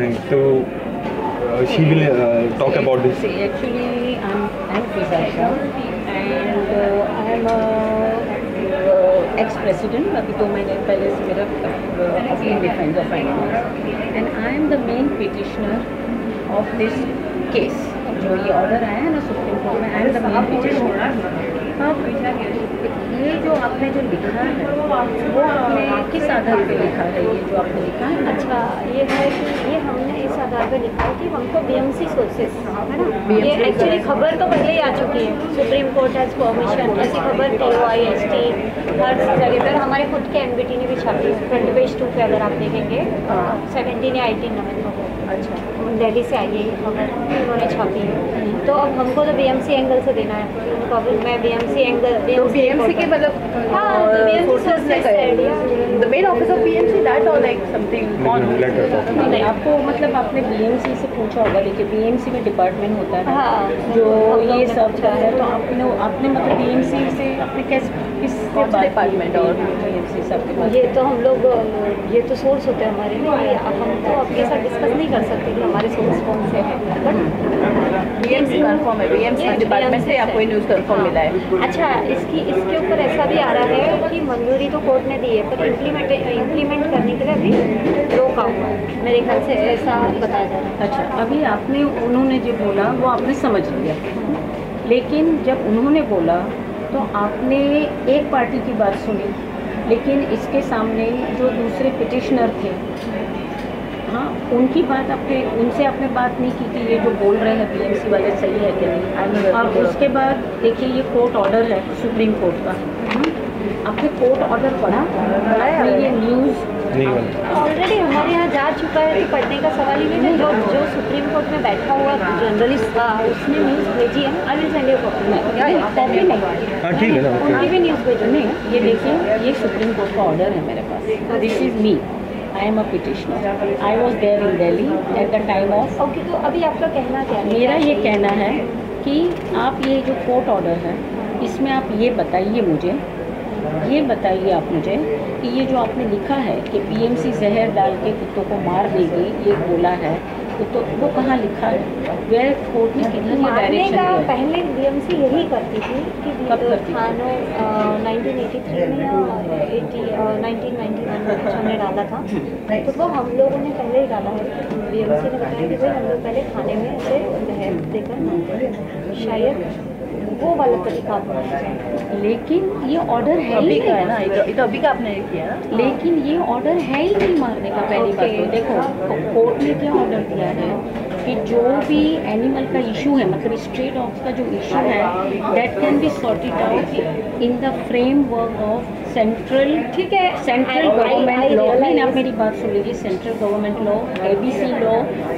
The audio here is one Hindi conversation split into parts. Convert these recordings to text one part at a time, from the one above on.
हैं, तो she will talk about this. Actually, I'm Fiza and I'm ex-president. अभी 2 महीने पहले से मेरा अपनी defence of finance and I am the main petitioner of this case. जो ये ऑर्डर आया है ना सुप्रीम कोर्ट में, I am the main petitioner. अब ये जो आपने जो लिखा है वो आपने किस आधार पे लिखा है? ये जो आपने लिखा है, अच्छा ये है कि ये हमने इस आधार पर लिखा है कि हमको बीएमसी सोर्सेस है ना, ये एक्चुअली खबर तो पहले ही आ चुकी है, सुप्रीम कोर्ट हैज़ परमिशन, ऐसी खबर TOIST हर जगह पर, हमारे खुद के MBT ने भी छापी है, फ्रंट पेज 2 पे अगर आप देखेंगे 17 या 18 नवंबर को। अच्छा, दिल्ली से आई है ये खबर, उन्होंने छापी है। तो अब हमको तो BMC एंगल से देना है, उनको मैं BMC एंगल BMC के मतलब the main office of BMC that or like something on नहीं, आपको मतलब आपने BMC से पूछा होगा, देखिए BMC में डिपार्टमेंट होता है जो ये सब करता है, तो आपने मतलब BMC से आपने किस डिपार्टमेंट और BMC सब ये तो हम लोग ये तो सोर्स होते हैं हमारे ना, हम तो आपके साथ डिस्कस नहीं कर सकते कि हमारे सोर्स कौन से हैं, बट BMC कंफर्म है, BMC डिपार्टमेंट से आपको न्यूज़ कंफर्म मिला है। अच्छा, इसके ऊपर ऐसा भी आ रहा है कि मंजूरी तो कोर्ट ने दी है, पर इम्प्लीमेंट करने के लिए अभी रोका हुआ है, मेरे ख्याल से ऐसा बताया जा रहा है। अच्छा, अभी आपने उन्होंने जो बोला वो आपने समझ लिया, लेकिन जब उन्होंने बोला तो आपने एक पार्टी की बात सुनी, लेकिन इसके सामने जो दूसरे पिटिशनर थे, हाँ, उनकी बात उनसे आपने बात नहीं की कि ये जो बोल रहे हैं BMC वाले सही है कि नहीं। अब उसके बाद देखिए ये कोर्ट ऑर्डर है सुप्रीम कोर्ट का, आपने कोर्ट ऑर्डर पढ़ा है, ये न्यूज़ ऑलरेडी हमारे यहाँ जा चुका है, तो पढ़ने का सवाल ही नहीं है। जो सुप्रीम कोर्ट में बैठा हुआ जर्नलिस्ट था उसने न्यूज़ भेजी है, I will send you copy नहीं, हाँ ठीक है ना, उनकी भी न्यूज़ भेजो। नहीं, ये देखिए ये सुप्रीम कोर्ट का ऑर्डर है मेरे पास, this is me, I am a petitioner. I was there in Delhi at the time of. Okay, तो अभी आपका कहना क्या है? मेरा ये कहना है कि आप ये जो कोर्ट ऑर्डर है इसमें आप ये बताइए आप मुझे कि ये जो आपने लिखा है कि BMC जहर डाल के कुत्तों को मार देगी, ये बोला है, तो वो कहाँ लिखा है? वेयर कोर्ट ने किधर ये डायरेक्शन दिया? पहले BMC यही करती थी कि कब करती थानों 1983 में या 1991 में कुछ हमने डाला था, तो वो हम लोगों ने पहले ही डाला है। BMC ने बताया कि भाई हम लोग पहले खाने में ऐसे जहर देकर शायद वो वाला तरीका अपनाना चाहिए, लेकिन ये ऑर्डर है ही का है ना, ये तो अभी का आपने किया ना, लेकिन ये ऑर्डर है ही नहीं मारने का। पहली बात तो देखो कोर्ट ने क्या ऑर्डर दिया है कि जो भी एनिमल का इशू है, मतलब स्ट्रे डॉग्स का जो इशू है, that can be sorted out in the framework of central, ठीक है, सेंट्रल गवर्नमेंट लॉ। नहीं, आप मेरी बात सुन लीजिए, central government law, ABC law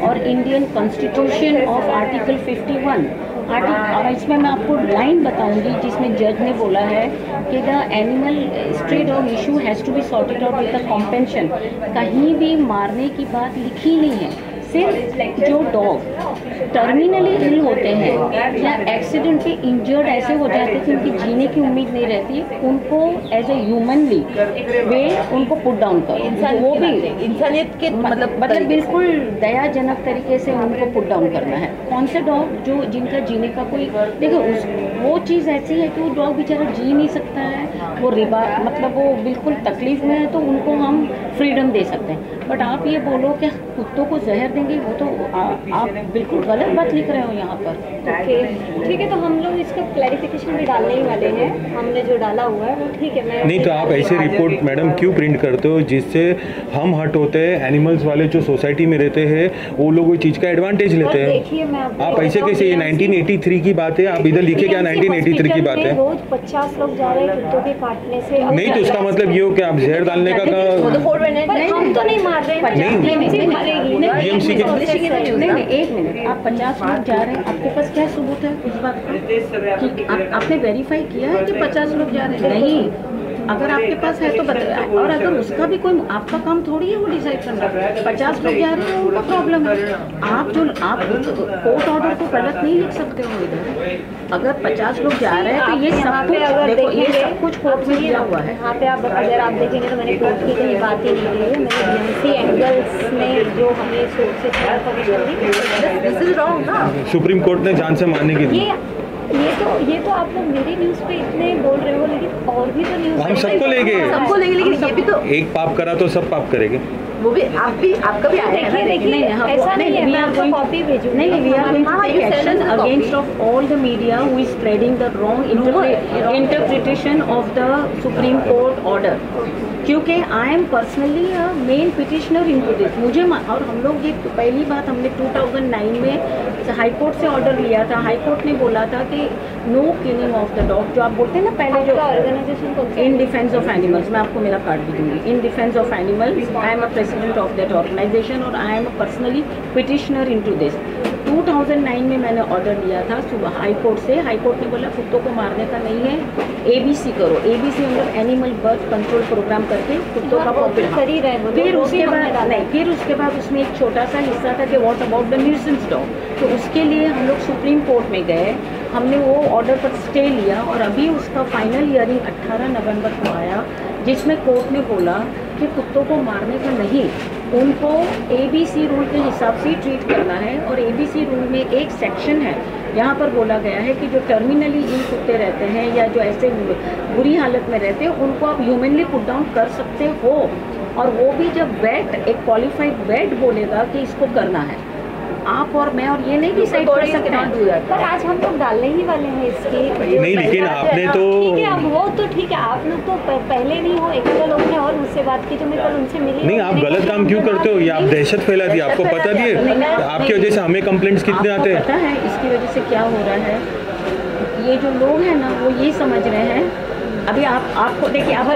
और इंडियन कॉन्स्टिट्यूशन ऑफ आर्टिकल 51 और इसमें मैं आपको लाइन बताऊंगी जिसमें जज ने बोला है कि the animal stray dog issue has to be sorted out with the compassion. कहीं भी मारने की बात लिखी नहीं है, सिर्फ जो डॉग टर्मिनली इल होते हैं या एक्सीडेंट पे इंजर्ड ऐसे हो जाते हैं कि उनकी जीने की उम्मीद नहीं रहती, उनको एज ए ह्यूमनली वे उनको पुट डाउन करो, वो भी इंसानियत के मतलब बिल्कुल दयाजनक तरीके से उनको पुट डाउन करना है। कौन से डॉग जो जिनका जीने का कोई, देखो वो चीज़ ऐसी है कि वो डॉग बेचारा जी नहीं सकता है, वो मतलब वो बिल्कुल तकलीफ में है, तो उनको हम फ्रीडम दे सकते हैं। बट आप ये बोलो कि कुत्तों को जहर देंगे, वो तो आप बिल्कुल गलत बात लिख रहे हो यहाँ पर। ओके, ठीक है, तो हम लोग इसका क्लैरिफिकेशन भी डालने ही वाले हैं, हमने जो डाला हुआ है वो ठीक है। मैं नहीं, तो आप ऐसे रिपोर्ट मैडम क्यों प्रिंट करते हो जिससे हम हट होते हैं, एनिमल्स वाले जो सोसाइटी में रहते हैं वो लोग वो चीज़ का एडवांटेज लेते हैं। देखिए, मैं आप ऐसे कैसे, ये 1983 की बात है, आप इधर लिखे क्या 1983 की बात है? रोज 50 लोग जा रहे हैं कुत्तों के काटने से। नहीं, तो इसका मतलब ये हो कि आप जहर डालने का हम तो नहीं मार रहे हैं, BMC के नहीं, एक मिनट, आप 50 लोग जा रहे हैं, आपके पास क्या सबूत है उस बात का कि आपने वेरीफाई किया है कि 50 लोग जा रहे हैं? नहीं, अगर आपके पास है तो बताए, और अगर उसका भी कोई, आपका काम थोड़ी है वो डिसाइड करना। 50 लोग जा रहे हैं उनका प्रॉब्लम है। आप कोर्ट ऑर्डर को गलत नहीं लिख सकते हो इधर। अगर 50 लोग जा रहे हैं तो ये सब कुछ देखो, ये सब कुछ कोर्ट में दिया हुआ है। यहाँ पे आप अगर आप देखेंगे तो मैंने कोर्ट की कहीं बात ही नहीं की है। मैंने बीएमसी एंगल्स में जो हमें sources information the, this is wrong ना। सुप्रीम कोर्ट ने जान से मारने की दी। ये तो आप लोग मेरी न्यूज़ पे इतने बोल रहे हो, लेकिन और भी तो न्यूज़ हम सबको लेंगे, लेकिन ये भी तो एक पाप करा तो सब पाप करेंगे। वो भी आपका भी आया है। देखिए ऐसा नहीं है, मैं आपको कॉपी भेजूंगी। नहीं, we are going to take action against of all the media who is spreading the wrong interpretation of the Supreme Court order. क्योंकि I am personally main petitioner into this. मुझे और हम लोग ये पहली बात हमने 2009 में हाई कोर्ट से ऑर्डर लिया था। हाई कोर्ट ने बोला था कि no killing of the dog, जो आप बोलते हैं ना पहले, जो organisation in defence of animals, मैं आपको मेरा कार्ड भी दूंगी, in defence of animals. I am a president of that organisation और I am a personally petitioner into this. 2009 में मैंने ऑर्डर लिया था सुबह हाई कोर्ट से। हाई कोर्ट ने बोला कुत्तों को मारने का नहीं है, ABC करो। ABC मतलब एनिमल बर्थ कंट्रोल प्रोग्राम करके कुत्तों का कर ही रहे हैं। फिर उसके बाद उसमें एक छोटा सा हिस्सा था कि what about the nuisance dog, तो उसके लिए हम लोग सुप्रीम कोर्ट में गए। हमने वो ऑर्डर पर स्टे लिया और अभी उसका फाइनल हियरिंग 18 नवंबर को आया, जिसमें कोर्ट ने बोला कि कुत्तों को मारने का नहीं, उनको ABC रूल के हिसाब से ट्रीट करना है। और ABC रूल में एक सेक्शन है जहाँ पर बोला गया है कि जो टर्मिनली इल कुत्ते रहते हैं या जो ऐसे बुरी हालत में रहते हैं, उनको आप ह्यूमनली पुट डाउन कर सकते हो। और वो भी जब वेट, एक क्वालिफाइड वेट बोलेगा कि इसको करना है, आप और मैं और ये नहीं डिसाइड कर सकते हैं। पर आज हम लोग डालने ही वाले हैं इसकी नहीं, लेकिन आपने तो ठीक है, अब वो तो ठीक है, आप लोग तो पहले नहीं हो, एक दो लोग ने और मुझसे बात की तो मैं कल उनसे मिली नहीं। आप गलत काम क्यों करते हो? ये आप दहशत फैला दी, आपको पता दिए आपकी वजह से हमें कंप्लेंट्स कितने आते हैं। पता है इसकी वजह से क्या हो रहा है? ये जो लोग हैं ना वो ये समझ रहे हैं, अभी आपको देखिए, आप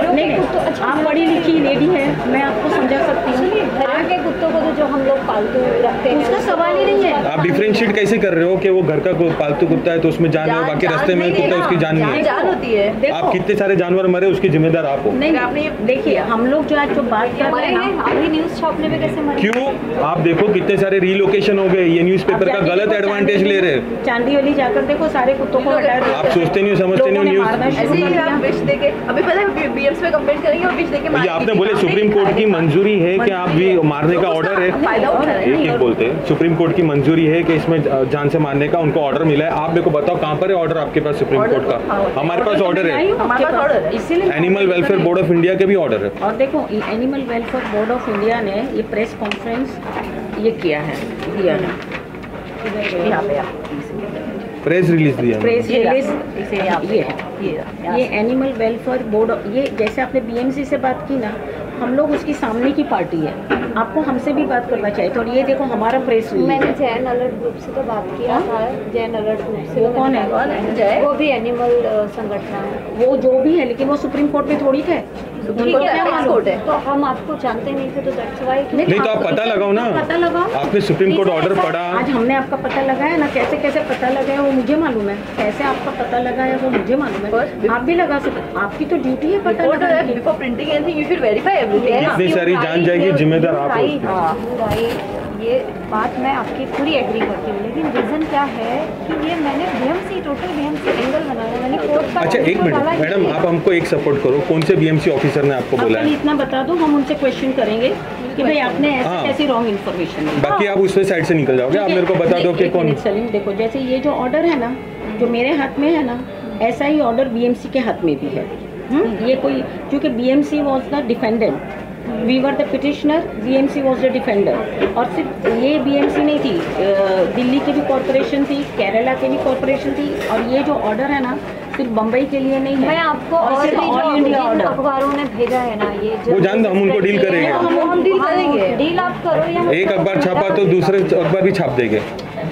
पढ़ी लिखी लेडी है, मैं आपको समझा सकती हूँ। घर के कुत्तों को तो जो हम लोग पालतू रखते हैं उसका सवाल ही नहीं है। आप डिफरेंशिएट कैसे कर रहे हो कि वो घर का पालतू कुत्ता है तो उसमें जान है, बाकी रास्ते में कुत्ता उसकी जान नहीं है। जान होती है। आप कितने सारे जानवर मरे उसकी जिम्मेदार आप हो। नहीं, आपने देखिए, हम लोग जो आज जो बात कर रहे हैं अभी न्यूज़ छापने में कैसे मरे? क्यों? आप देखो कितने सारे रीलोकेशन हो गए, ये न्यूज़पेपर का गलत एडवांटेज ले रहे हैं। चांदीवली जाकर देखो, सारे कुत्तों को हटा दिया। आप सोचते नहीं हो, समझते नहीं हो न्यूज़। ऐसे ही आप विश देके अभी पता है BMC में कंप्लेंट करेंगे और विश देके ये आपने बोले सुप्रीम कोर्ट की मंजूरी है कि आप भी मारने का ऑर्डर है, एक बोलते हैं सुप्रीम कोर्ट की मंजूरी है कि इसमें जान से मारने का उनको ऑर्डर मिला है। आप मेरे को बताओ कहाँ पर है ऑर्डर आपके पास सुप्रीम कोर्ट का? हमारे पास ऑर्डर है, इसीलिए animal welfare board of India के भी ऑर्डर है। और देखो, animal welfare board of India ने ये प्रेस कॉन्फ्रेंस ये किया है, दिया है, यहाँ पे प्रेस रिलीज दिया। प्रेस रिलीज ये एनिमल वेलफेयर बोर्ड, ये जैसे आपने BMC से बात की ना, हम लोग उसकी सामने की पार्टी है, आपको हमसे भी बात करना चाहिए था। और ये देखो हमारा प्रेस रिलीज। मैंने जैन अलर्ट ग्रुप से तो बात किया था, जैन अलर्ट ग्रुप से। वो कौन है? वो भी एनिमल संगठन है, वो जो भी है, लेकिन वो सुप्रीम कोर्ट में थोड़ी थे। ठीक है, तो हम आपको जानते नहीं थे तो दैट्स व्हाई। नहीं तो आप पता लगाओ ना, पता लगाओ। आपने सुप्रीम कोर्ट ऑर्डर पढ़ा। आज हमने आपका पता लगाया ना, कैसे कैसे पता लगाया वो मुझे मालूम है, कैसे आपका पता लगाया वो मुझे मालूम है। आप भी लगा सकते, आपकी तो ड्यूटी है पता लगाने की। Before printing anything you should verify everything. इतनी सारी जान जाएगी, जिम्मेदार आप हो। ये बात मैं आपकी पूरी एग्री करती हूँ, लेकिन रीज़न क्या है कि ये मैंने टोटल BMC एंगल बनाया, मैंने कोर्ट का। अच्छा एक मिनट मैडम, आप हमको एक सपोर्ट करो, कौन से BMC ऑफिसर ने आपको बोला है? इतना बता दो, हम उनसे क्वेश्चन करेंगे कि भाई आपने ऐसी कैसी रॉन्ग इन्फॉर्मेशन दी। बाकी आप उस साइड से निकल जाओगे, आप मेरे को बता दो कि कौन। सलीम देखो, जैसे ये जो ऑर्डर है ना, जो मेरे हाथ में है ना, ऐसा ही ऑर्डर BMC के हाथ में भी है। ये कोई, क्योंकि BMC was the defendant, we were the petitioner, BMC was the defender. और सिर्फ ये BMC नहीं थी, दिल्ली की भी कॉरपोरेशन थी, केरला की भी कॉरपोरेशन थी। और ये जो ऑर्डर है ना, सिर्फ बम्बई के लिए नहीं है। मैं आपको और भी ऑल इंडिया ऑर्डर अखबारों ने भेजा है ना, ये वो जान दो, हम उनको डील करेंगे। हम डील करेंगे, डील आप करो या एक अखबार छापा तो दूसरे अखबार भी छाप देंगे।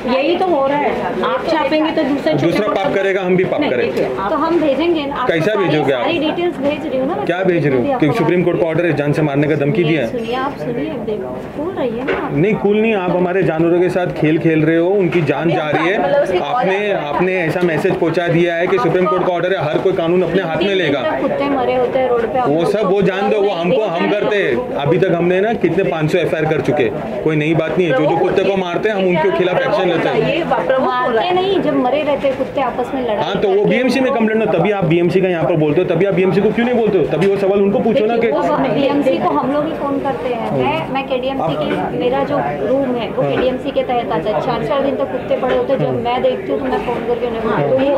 यही तो हो रहा है, आप छापेंगे तो दूसरा पाप करेगा, हम भी पाप करेंगे। तो हम भेजेंगे ना, कैसा भेजोगे आप? सारी डिटेल्स भेज रही हूँ ना। क्या भेज रहे हो कि सुप्रीम कोर्ट का ऑर्डर है, जान से मारने का धमकी दिया है? सुनिए, आप सुनिए, कूल रही है ना। नहीं कूल नहीं, आप हमारे जानवरों के साथ खेल खेल रहे हो, उनकी जान जा रही है। आपने ऐसा मैसेज पहुंचा दिया है कि सुप्रीम कोर्ट का ऑर्डर है, हर कोई कानून अपने हाथ में लेगा। कुत्ते मरे होते हैं रोड पे, वो सब वो जान दो, वो हमको हम करते हैं। अभी तक हमने ना कितने 500 FIR कर चुके, कोई नई बात नहीं है। जो कुत्ते को मारते हैं हम उनके खिलाफ एक्शन लेते हैं। मारते नहीं, जब मरे रहते हैं कुत्ते आपस में लड़ाई। हाँ तो वो BMC में कंप्लेंट हो, तभी आप BMC का यहाँ पर बोलते हो, तभी आप BMC को क्यों नहीं बोलते हो? तभी वो सवाल उनको पूछो ना कि BMC को हम लोग ही फोन करते हैं। मैं KDMC की, मेरा जो रूम है वो KDMC के तहत आता है। 4-4 दिन तक कुत्ते पड़े होते हैं, जब मैं देखती हूँ तो मैं फोन करके उन्हें बोलती हूँ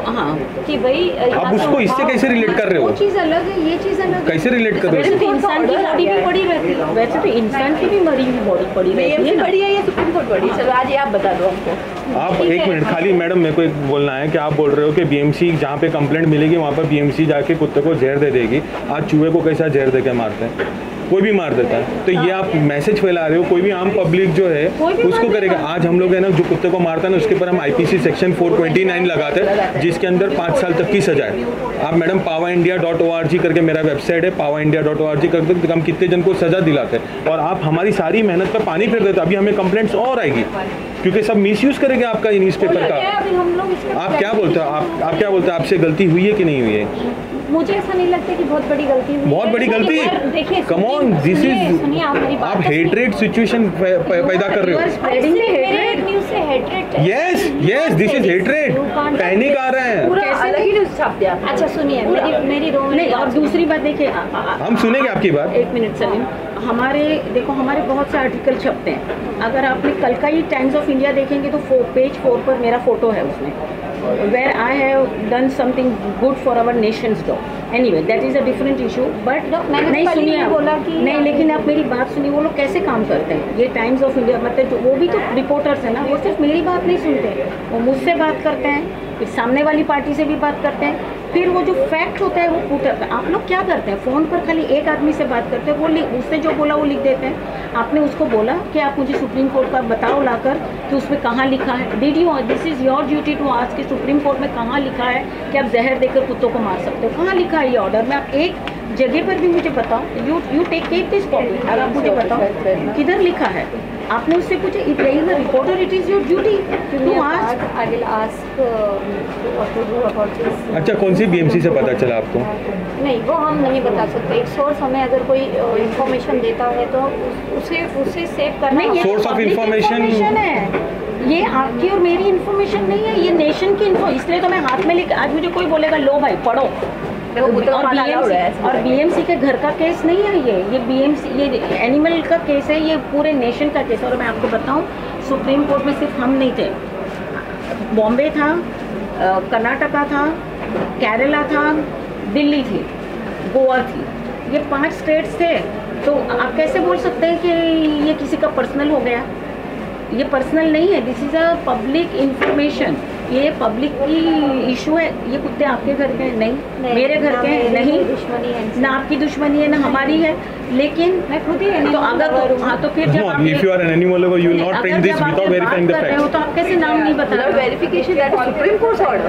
कि भाई आप उसको इससे कैसे रिलेट कर रहे हो? वो चीज़ अलग है, ये चीज़ अलग है। कैसे रिलेट कर रहे हो? तो इंसान की बॉडी भी पड़ी रहती है, वैसे तो इंसान की भी मरी हुई बॉडी पड़ी रहती है ना। बड़ी है या सुप्रीम कोर्ट बड़ी? चलो आज ये आप बता दो हमको। आप एक मिनट खाली मैडम, मेरे को एक बोलना है कि आप बोल रहे हो कि BMC जहाँ पे कंप्लेंट मिलेगी वहाँ पर BMC जाके कुत्ते को जहर दे देगी। आज चूहे को कैसा जहर दे के मारते हैं? कोई भी मार देता है। तो ये आप मैसेज फैला रहे हो, कोई भी आम पब्लिक जो है उसको करेगा। आज हम लोग है ना, जो कुत्ते को मारता है ना उसके ऊपर हम IPC सेक्शन 429 लगाते हैं, जिसके अंदर 5 साल तक की सजा है। आप मैडम powaindia.org करके मेरा वेबसाइट है, powaindia.org करके हम कितने जन को सजा दिलाते हैं। और आप हमारी सारी मेहनत पर पानी फेर देते। अभी हमें कंप्लेंट्स और आएगी क्योंकि सब मिसयूज करेंगे आपका न्यूज़पेपर का। आप क्या बोलते हो? आप क्या बोलते हो? आपसे गलती हुई है कि नहीं हुई है? मुझे ऐसा नहीं लगता कि बहुत बड़ी गलती हुई। बहुत बड़ी गलती? देखिए, कम ऑन, दिस इज, सुनिए आप हेट्रेड सिचुएशन पैदा कर रहे हो। न्यूज़ से hatred. Yes this is hatred. Panic आ रहा है। अलग ही न्यूज़ छाप दिया। अच्छा सुनिए, मेरी रो नहीं, और दूसरी बात देखिए, हम सुनेंगे आपकी बात। एक मिनट सलीम, हमारे बहुत से आर्टिकल छपते हैं। अगर आपने कल का ही टाइम्स ऑफ इंडिया देखेंगे तो पेज 4 पर मेरा फोटो है उसमें, where I have done something good for our nation's dog. Anyway, that is a different issue. But नहीं सुनिए आप, नहीं, लेकिन आप मेरी बात सुनिए। वो लोग कैसे काम करते हैं? ये टाइम्स ऑफ इंडिया मतलब वो भी तो रिपोर्टर्स है ना, वो सिर्फ मेरी बात नहीं सुनते, वो मुझसे बात करते हैं, फिर सामने वाली पार्टी से भी बात करते हैं, फिर वो जो फैक्ट होता है वो पुट। आप लोग क्या करते हैं? फ़ोन पर खाली एक आदमी से बात करते हैं, वो उससे जो बोला वो लिख देते हैं। आपने उसको बोला कि आप मुझे सुप्रीम कोर्ट का बताओ लाकर कि उसमें कहाँ लिखा है। Did you, this is your duty to ask कि सुप्रीम कोर्ट में कहाँ लिखा है कि आप जहर देकर कुत्तों को मार सकते हो? कहाँ लिखा है ये ऑर्डर में? आप एक जगह पर भी मुझे बताओ। यू टेक दिस कॉपी, अगर आप मुझे बताओ किधर लिखा है। आपने उससे पूछा, it is the reporter, it is your duty to ask. I will ask what to do about this. अच्छा, कौन सी BMC से पता चला आपको? नहीं, वो हम नहीं बता सकते। एक सोर्स हमें अगर कोई इंफॉर्मेशन देता है तो उसे सेव करना। नहीं, सोर्स ऑफ इंफॉर्मेशन है, ये आपकी और मेरी इंफॉर्मेशन नहीं है, ये नेशन की इन्फो। इसलिए तो मैं हाथ में लेकर, आज मुझे कोई बोलेगा लो भाई पढ़ो, और BMC के घर का केस नहीं है ये BMC, ये एनिमल का केस है, ये पूरे नेशन का केस है। और मैं आपको बताऊं, सुप्रीम कोर्ट में सिर्फ हम नहीं थे, बॉम्बे था, कर्नाटका था, केरला था, दिल्ली थी, गोवा थी, ये 5 स्टेट्स थे। तो आप कैसे बोल सकते हैं कि ये किसी का पर्सनल हो गया? ये पर्सनल नहीं है, this is a public information. ये पब्लिक की इशू है। ये कुत्ते आपके घर के नहीं, मेरे घर के नहीं, दुश्मनी है, ना आपकी दुश्मनी है ना हमारी है, लेकिन मैं खुद ही तो अगर हाँ तो फिर जब आप if you are an animal lover you will not print this without verifying the facts. तो आप कैसे नाम नहीं बता रहे? Verification that supreme court order,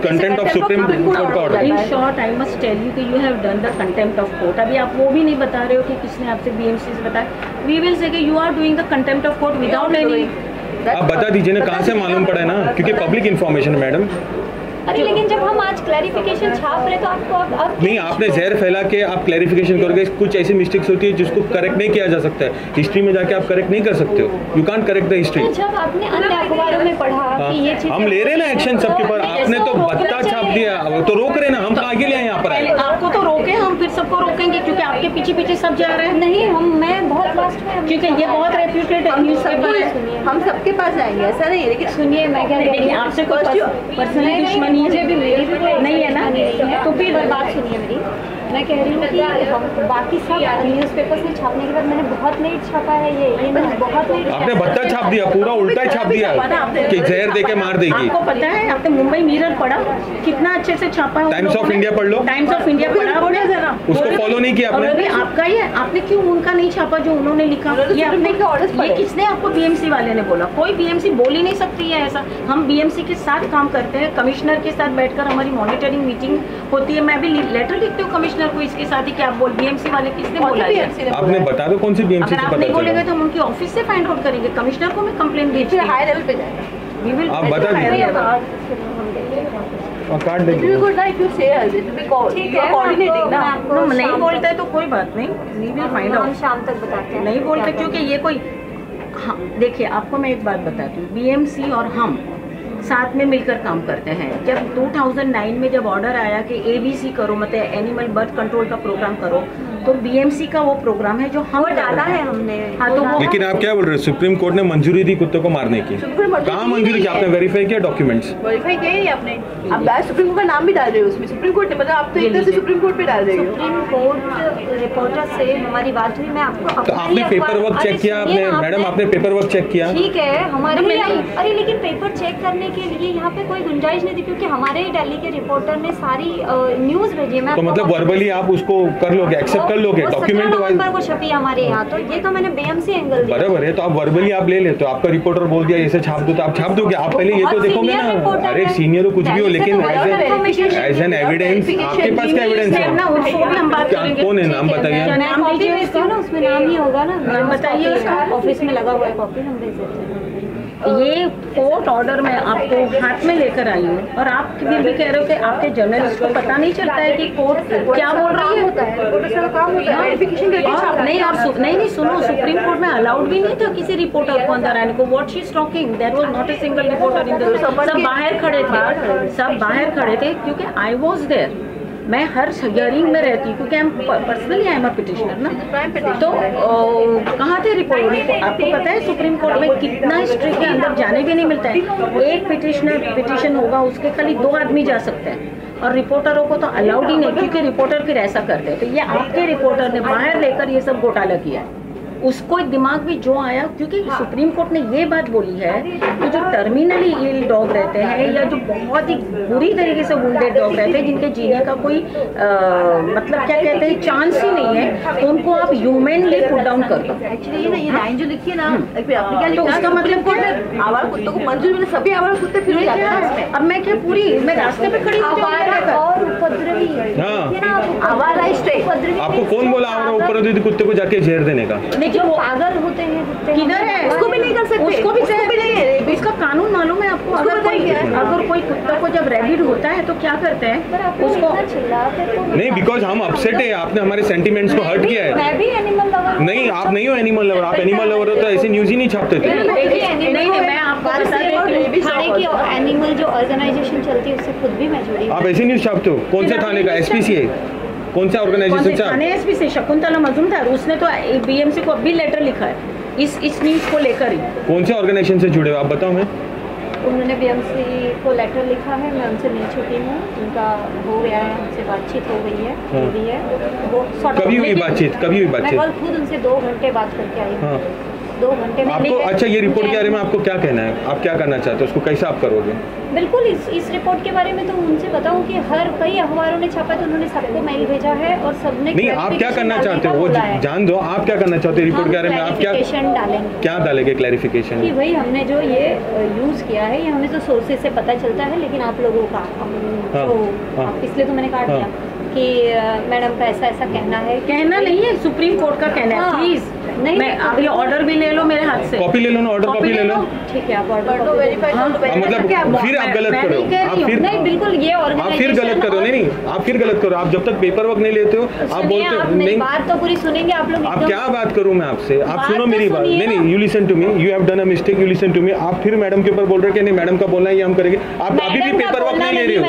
contempt of Supreme Court का order. In short, I must tell you कि you have done the contempt of court. अभी आप वो भी नहीं बता रहे हो कि किसने आपसे BMC से बताया। We will say कि you are doing the contempt of court without any। आप बता दीजिए ना, कहाँ से मालूम पड़ा है ना, क्योंकि पब्लिक इन्फॉर्मेशन है मैडम। अरे लेकिन जब हम आज क्लैरिफिकेशन छाप रहे तो आपको अब नहीं, आपने जहर फैला के आप क्लैरिफिकेशन करोगे। कुछ ऐसी मिस्टेक्स होती है जिसको करेक्ट नहीं किया जा सकता है। हिस्ट्री में जाके आप करेक्ट नहीं कर सकते हो, you can't correct the history. जब आपने अन्य अखबारों में पढ़ा कि ये चीज़, हम ले रहे ना एक्शन सबके ऊपर। आपने तो बत्ता छाप दिया, तो रोक रहे ना, हम तो आगे ले आए यहाँ पर आए। आपको तो रोके, हम फिर सबको रोकेंगे क्योंकि आपके पीछे पीछे सब जा रहे हैं। नहीं, मैं बहुत लास्ट में, क्योंकि ये बहुत रेप्यूटेड न्यूज़पेपर है, हम सबके पास जाएंगे, ऐसा नहीं है। लेकिन सुनिए, मैं कह रही हूँ आपसे कोई पर्सनली दुश्मनी मुझे भी मेरी नहीं है ना, तो फिर बात सुनिए मेरी। मैं कह रही हूँ कि हम बाकी सब न्यूज़पेपर्स में छापने के बाद मैंने बहुत लेट छापा है ये मैंने बहुत लेट। आपने बत्ता छाप दिया, पूरा उल्टा ही छाप दिया कि जहर देके मार देगी। आपको पता है, आपने मुंबई मिरर पढ़ा, कितना अच्छे से छापा है। टाइम्स ऑफ इंडिया पढ़ लो, टाइम्स ऑफ इंडिया पढ़ा, उसको फॉलो नहीं किया आपने। आपका ही है, आपने क्यों उनका नहीं छापा जो उन्होंने लिखा? ये आपने ये किसने आपको बीएमसी वाले ने बोला? कोई बीएमसी बोल ही नहीं सकती है ऐसा। हम बीएमसी के साथ काम करते हैं, कमिश्नर के साथ बैठकर हमारी मॉनिटरिंग मीटिंग होती है। मैं भी लेटर लिखती हूँ कमिश्नर को इसके साथ ही कि आप बोल बीएमसी वाले किसने बोला है? आपने बता दो कौन सी बीएमसी से अगर आप नहीं बोलेंगे तो हम उनकी ऑफिस से फाइंड आउट करेंगे। कमिश्नर को मैं कंप्लेंट भेजती हूँ, हाई लेवल पे जाएगा। आप बता दीजिए। Card they If you could, if you say us, it will be coordinating ना। नहीं बोलते तो कोई बात नहीं, we will find out। हम शाम तक बताते हैं। नहीं बोलते क्योंकि ये कोई, हाँ देखिए आपको मैं एक बात बताती हूँ, बीएमसी और हम साथ में मिलकर काम करते हैं। जब 2009 में जब ऑर्डर आया कि एबीसी करो, मतलब एनिमल बर्थ कंट्रोल का प्रोग्राम करो, तो बीएमसी का वो प्रोग्राम है जो हम डाला है हमने। हाँ तो वो, लेकिन आप क्या बोल रहे हो, सुप्रीम कोर्ट ने मंजूरी दी कुत्ते को मारने की? कहाँ मंजूरी की? आपने वेरीफाई किया डॉक्यूमेंट्स? वेरीफाई किया ही आपने। आप सुप्रीम कोर्ट का नाम भी डाल रहे हो उसमें, सुप्रीम कोर्ट ने, मतलब आप तो एक तरह से सुप्रीम कोर्ट पे डाल रहे हो। सुप्रीम कोर्ट रिपोर्टर से हमारी बात हुई, मैं आपको तो आपने पेपर वर्क चेक किया? आपने मैडम आपने पेपर वर्क चेक किया? ठीक है हमारे लिए, अरे लेकिन पेपर चेक करने के लिए यहाँ पे कोई गुंजाइश नहीं थी क्योंकि हमारे ही दिल्ली के रिपोर्टर ने सारी न्यूज भेजी। मैं तो मतलब वर्बली आप उसको कर लोगे, एक्सेप्ट कर लोगे डॉक्यूमेंट वाइज? को छपी हमारे यहाँ, तो ये तो मैंने बीएमसी एंगल दिया। बराबर है, तो आप वर्बली आप ले लेते हो, आपका रिपोर्टर बोल दिया ऐसे छाप दो तो आप छाप दोगे? आप पहले ये तो देखोगे ना। अरे सीनियर हो कुछ भी हो, लेकिन एज एन एविडेंस आपके पास क्या एविडेंस है? कौन है, नाम बताइए। उसमें नाम ही होगा ना, नाम बताइए। ऑफिस में लगा हुआ है, कॉपी हम भेज देते हैं। ये कोर्ट ऑर्डर मैं आपको हाथ में लेकर आई हूँ और आप भी कह रहे हो कि आपके जर्नलिस्ट को पता नहीं चलता है कि कोर्ट क्या बोल रही है। नहीं सुनो, सुप्रीम कोर्ट में अलाउड भी नहीं था किसी रिपोर्टर को अंदर आने को। What she is talking, there was not a single reporter in the, सब बाहर खड़े थे, सब बाहर खड़े थे क्योंकि आई वाज देयर। मैं हर हियरिंग में रहती हूँ क्योंकि हम personally I am a petitioner ना। तो कहाँ थे रिपोर्ट? आपको पता है सुप्रीम कोर्ट में कितना स्ट्रिक्ट है, अंदर जाने भी नहीं मिलता है। एक पिटिशन होगा उसके खाली 2 आदमी जा सकते हैं और रिपोर्टरों को तो अलाउड ही नहीं क्योंकि रिपोर्टर फिर ऐसा करते हैं। तो ये आपके रिपोर्टर ने बाहर लेकर ये सब घोटाला किया है। उसको दिमाग में जो आया, क्योंकि सुप्रीम कोर्ट ने ये बात बोली है कि जो टर्मिनली इल डॉग रहते हैं या जो बहुत ही बुरी तरीके से वुंडेड डॉग रहते हैं जिनके जीने का कोई मतलब क्या कहते हैं चांस ही नहीं है, तो उनको आप ह्यूमनली पुट डाउन कर दो। एक्चुअली ये लाइन जो लिखी है ना, आपने क्या लिखा? उसका मतलब क्या है? आवारा कुत्तों को मंजूरी मिले, सभी आवारा कुत्ते फिर जाते हैं। अब मैं क्या पूरी मैं रास्ते पे खड़ी हूँ और उपद्रवी आवारा स्ट्रेट। आपको कौन बोला आवारा उपद्रवी कुत्ते को जाके जहर देने का? जो पागल होते हैं कुत्ते किधर है? उसको भी नहीं कर सकते, उसको भी नहीं। इसका कानून मालूम है आपको? अगर कोई कुत्ता को जब रैबिड होता है तो क्या करते हैं उसको? नहीं, बिकॉज हम अपसेट है, आपने हमारे सेंटिमेंट्स को हर्ट किया है। मैं भी एनिमल लवर नहीं, आप नहीं हो एनिमल लवर। आप एनिमल लवर हो तो ऐसी न्यूज ही नहीं छापते थे। नहीं, मैं आपको बता देती हूँ, थाने की एनिमल जो ऑर्गेनाइजेशन चलती है उससे खुद भी मैं जुड़ी। आप ऐसी न्यूज छापते हो? कौन से थाने का? एसपीसीए? कौन सा ऑर्गेनाइजेशन से? थाने एसपी से शकुंतला मजूमदार, उसने तो बीएमसी को अभी लेटर लिखा है इस न्यूज को लेकर ही। कौन से ऑर्गेनाइजेशन से जुड़े हो आप बताओ? मैं उन्होंने बीएमसी को लेटर लिखा है, मैं उनसे मिल चुकी हूँ, उनका हो गया है, हमसे बातचीत हो गई है। जो भी है वो कभी हुई बातचीत? कभी हुई मैं बातचीत? कल खुद उनसे 2 घंटे बात करके आई हूँ। 2 घंटे में आपको अच्छा ये रिपोर्ट के बारे में आपको क्या कहना है? आप क्या करना चाहते हो? उसको कैसे आप करोगे? बिल्कुल इस रिपोर्ट के बारे में तो उनसे बताऊं कि हर कई अखबारों ने छापा, तो उन्होंने सबको मेल भेजा है और सबने नहीं, आप क्या करना चाहते हो वो जान दो। आप क्या करना चाहते हो रिपोर्ट के बारे में? आप क्या डालेंगे? क्या डालेंगे क्लैरिफिकेशन? कि भाई हमने जो ये यूज किया है ये हमें तो सोर्सेज से पता चलता है, लेकिन आप लोगों का इसलिए तो मैंने काट दिया कि मैडम का ऐसा ऐसा कहना है। कहना नहीं है, सुप्रीम कोर्ट का कहना है। प्लीज नहीं, मैं आप ये ऑर्डर भी ले लो मेरे हाथ से, कॉपी ले लो ना, ऑर्डर कॉपी ले लो। ठीक है, आप ऑर्डर मतलब फिर आप गलत करो, आप फिर नहीं बिल्कुल ये आप फिर गलत करो। नहीं, आप फिर गलत करो। आप जब तक पेपर वर्क नहीं लेते हो आप बोलते हो नहीं। बात तो पूरी सुनेंगे आप लोग। आप क्या बात करूं मैं आपसे? आप सुनो मेरी बात। नहीं, you listen to me, you have done a mistake, you listen to me. आप फिर मैडम के ऊपर बोल रहे हो कि नहीं मैडम का बोलना है ये हम करेंगे। आप अभी भी पेपर वर्क नहीं ले रहे हो।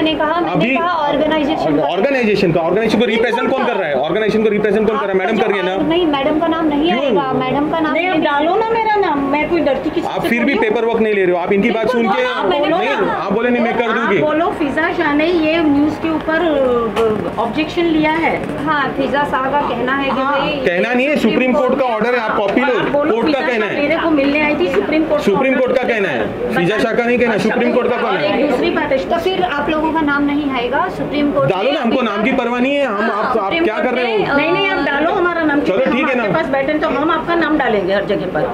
अभी ऑर्गेनाइजेशन का को रिप्रेजेंट कौन कर रहा है? ऑर्गेनाइजेशन को रिप्रेजेंट कौन कर रहा है? मैडम कर रही है ना? नहीं, मैडम का नाम नहीं आएगा। मैडम का नाम नहीं, डालो ना मेरा नाम, मैं कोई डरती किसी से? आप फिर भी पेपर वर्क नहीं ले रहे हो। आप इनकी बात सुन के नहीं, आप बोले नहीं मैं कर दूंगी। बोलो फिजा शाह ने ये न्यूज के ऊपर ऑब्जेक्शन लिया है। हाँ, फिजा शाह का कहना है कि भाई कहना नहीं है, सुप्रीम कोर्ट का ऑर्डर है, आप कॉपी लो। कोर्ट का कहना है, मेरे को मिलने आई थी सुप्रीम कोर्ट का कहना है। फिजा शाह का नहीं कहना, सुप्रीम कोर्ट का कहना है। दूसरी बात है तो फिर आप लोगों का नाम नहीं आएगा सुप्रीम कोर्ट। डालो ना, हमको नाम की परवाह नहीं है। हम आप क्या कर रहे रहे हो? नहीं आप डालो हमारा नाम, चलो ठीक है ना, आपके पास बैठे तो हम आपका नाम डालेंगे हर जगह पर।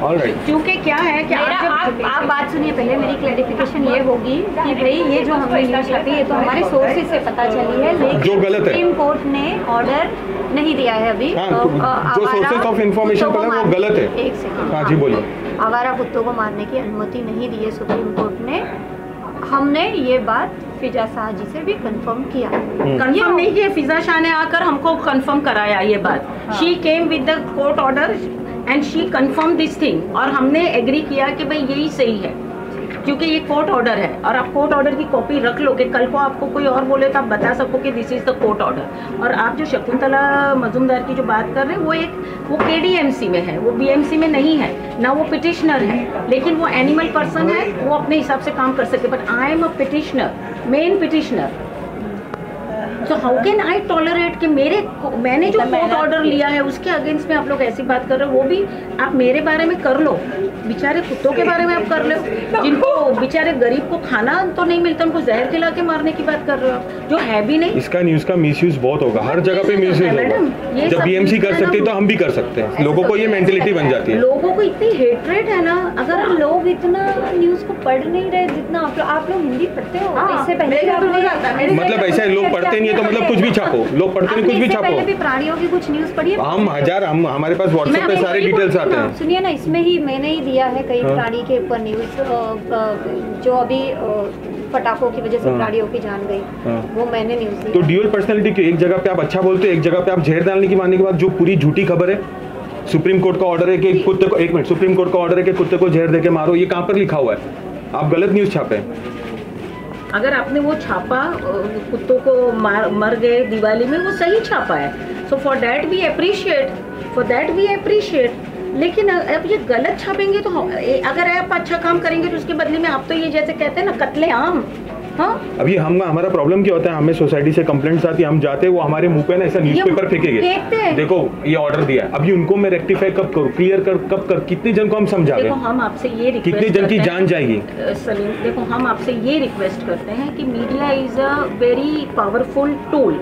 ऑलराइट, क्योंकि क्या है कि आप बात सुनिए पहले, मेरी क्लैरिफिकेशन ये होगी कि भाई ये जो हमने न्यूज़ छापी है तो हमारे सोर्सेज से पता चली है, लेकिन जो गलत है। सुप्रीम कोर्ट ने ऑर्डर नहीं दिया है अभी। हाँ, जो सोर्सेज ऑफ इंफॉर्मेशन पर है वो गलत है। एक सेकंड, हाँ जी बोलिए। आवारा कुत्तों को मारने की अनुमति नहीं दी है सुप्रीम कोर्ट ने। हमने ये बात फिजा शाह जी से भी कंफर्म किया। कंफर्म नहीं किया, फिजा शाह ने आकर हमको कंफर्म कराया ये बात। She came with the court order and she confirm this thing, और हमने एग्री किया कि भाई यही सही है, क्योंकि ये कोर्ट ऑर्डर है और आप कोर्ट ऑर्डर की कॉपी रख लो कि कल को आपको कोई और बोले तो आप बता सको कि this is the court order. और आप जो शकुंतला मजूमदार की जो बात कर रहे हैं वो KDMC में है, वो BMC में नहीं है, ना वो पिटिशनर है, लेकिन वो एनिमल पर्सन है, वो अपने हिसाब से काम कर सकते। But I am a petitioner, main petitioner, तो हाउ कैन आई टॉलरेट कि मैंने जो कोर्ट ऑर्डर लिया है उसके अगेंस्ट में आप लोग ऐसी बात कर रहे हो। वो भी आप मेरे बारे में कर लो, बेचारे कुत्तों के बारे में आप कर लो, जिनको बेचारे गरीब को खाना तो नहीं मिलता, उनको जहर खिला के मारने की बात कर रहे हो, जो है भी नहीं। इसका न्यूज़ का मिसयूज बहुत होगा, हर जगह पे मिसयूज होगा। जब BMC कर सकती है तो हम भी कर सकते हैं। लोगों को ये मेंटेलिटी बन जाती है, लोगों को इतनी हेट्रेड है ना। अगर लोग इतना न्यूज़ को पढ़ नहीं रहे जितना आप लोग हिंदी पढ़ते हो। इससे पहले मतलब ऐसा है, लोग पढ़ते नहीं है तो मतलब कुछ भी छापो, लोग पढ़ते नहीं कुछ भी छापो। पहले भी प्राणियों की कुछ न्यूज़ पढ़ी है, हम हमारे पास व्हाट्सएप पे सारे डिटेल्स आते हैं। सुनिए ना, इसमें ही मैंने ही दिया है कई प्राणी के ऊपर न्यूज़, जो अभी पटाखों की वजह से प्राणियों की जान गई, वो मैंने न्यूज़ दी। तो ड्यूअल पर्सनैलिटी क्यों? एक जगह पे आप अच्छा बोलते हो, एक जगह पे आप जहर डालने की मानने के बाद जो पूरी झूठी खबर है। सुप्रीम कोर्ट का ऑर्डर है कि कुत्ते को, एक मिनट, सुप्रीम कोर्ट का ऑर्डर है कि कुत्ते को जहर देके मारो, ये कहाँ पर लिखा हुआ है? आप गलत न्यूज़ छापे। अगर आपने वो छापा कुत्तों को मर गए दिवाली में, वो सही छापा है, so for that we appreciate. लेकिन अब ये गलत छापेंगे तो अगर आप अच्छा काम करेंगे तो उसके बदले में आप तो ये जैसे कहते हैं ना कत्लेआम। हाँ, अभी हमारा प्रॉब्लम क्या होता है, हमें सोसाइटी से कंप्लेंट्स आती है, हम जाते हैं, वो हमारे मुंह पे ना ऐसा न्यूज़पेपर फेंकेंगे, देखो ये ऑर्डर दिया है, अभी उनको मैं रेक्टिफाई कब करूँ, क्लियर कब कर, कितने जन को हम समझा देखो हम आपसे ये रिक्वेस्ट, कितने जन की जान जाएगी। सलीम, देखो हम आपसे ये रिक्वेस्ट करते हैं कि media is a very powerful tool,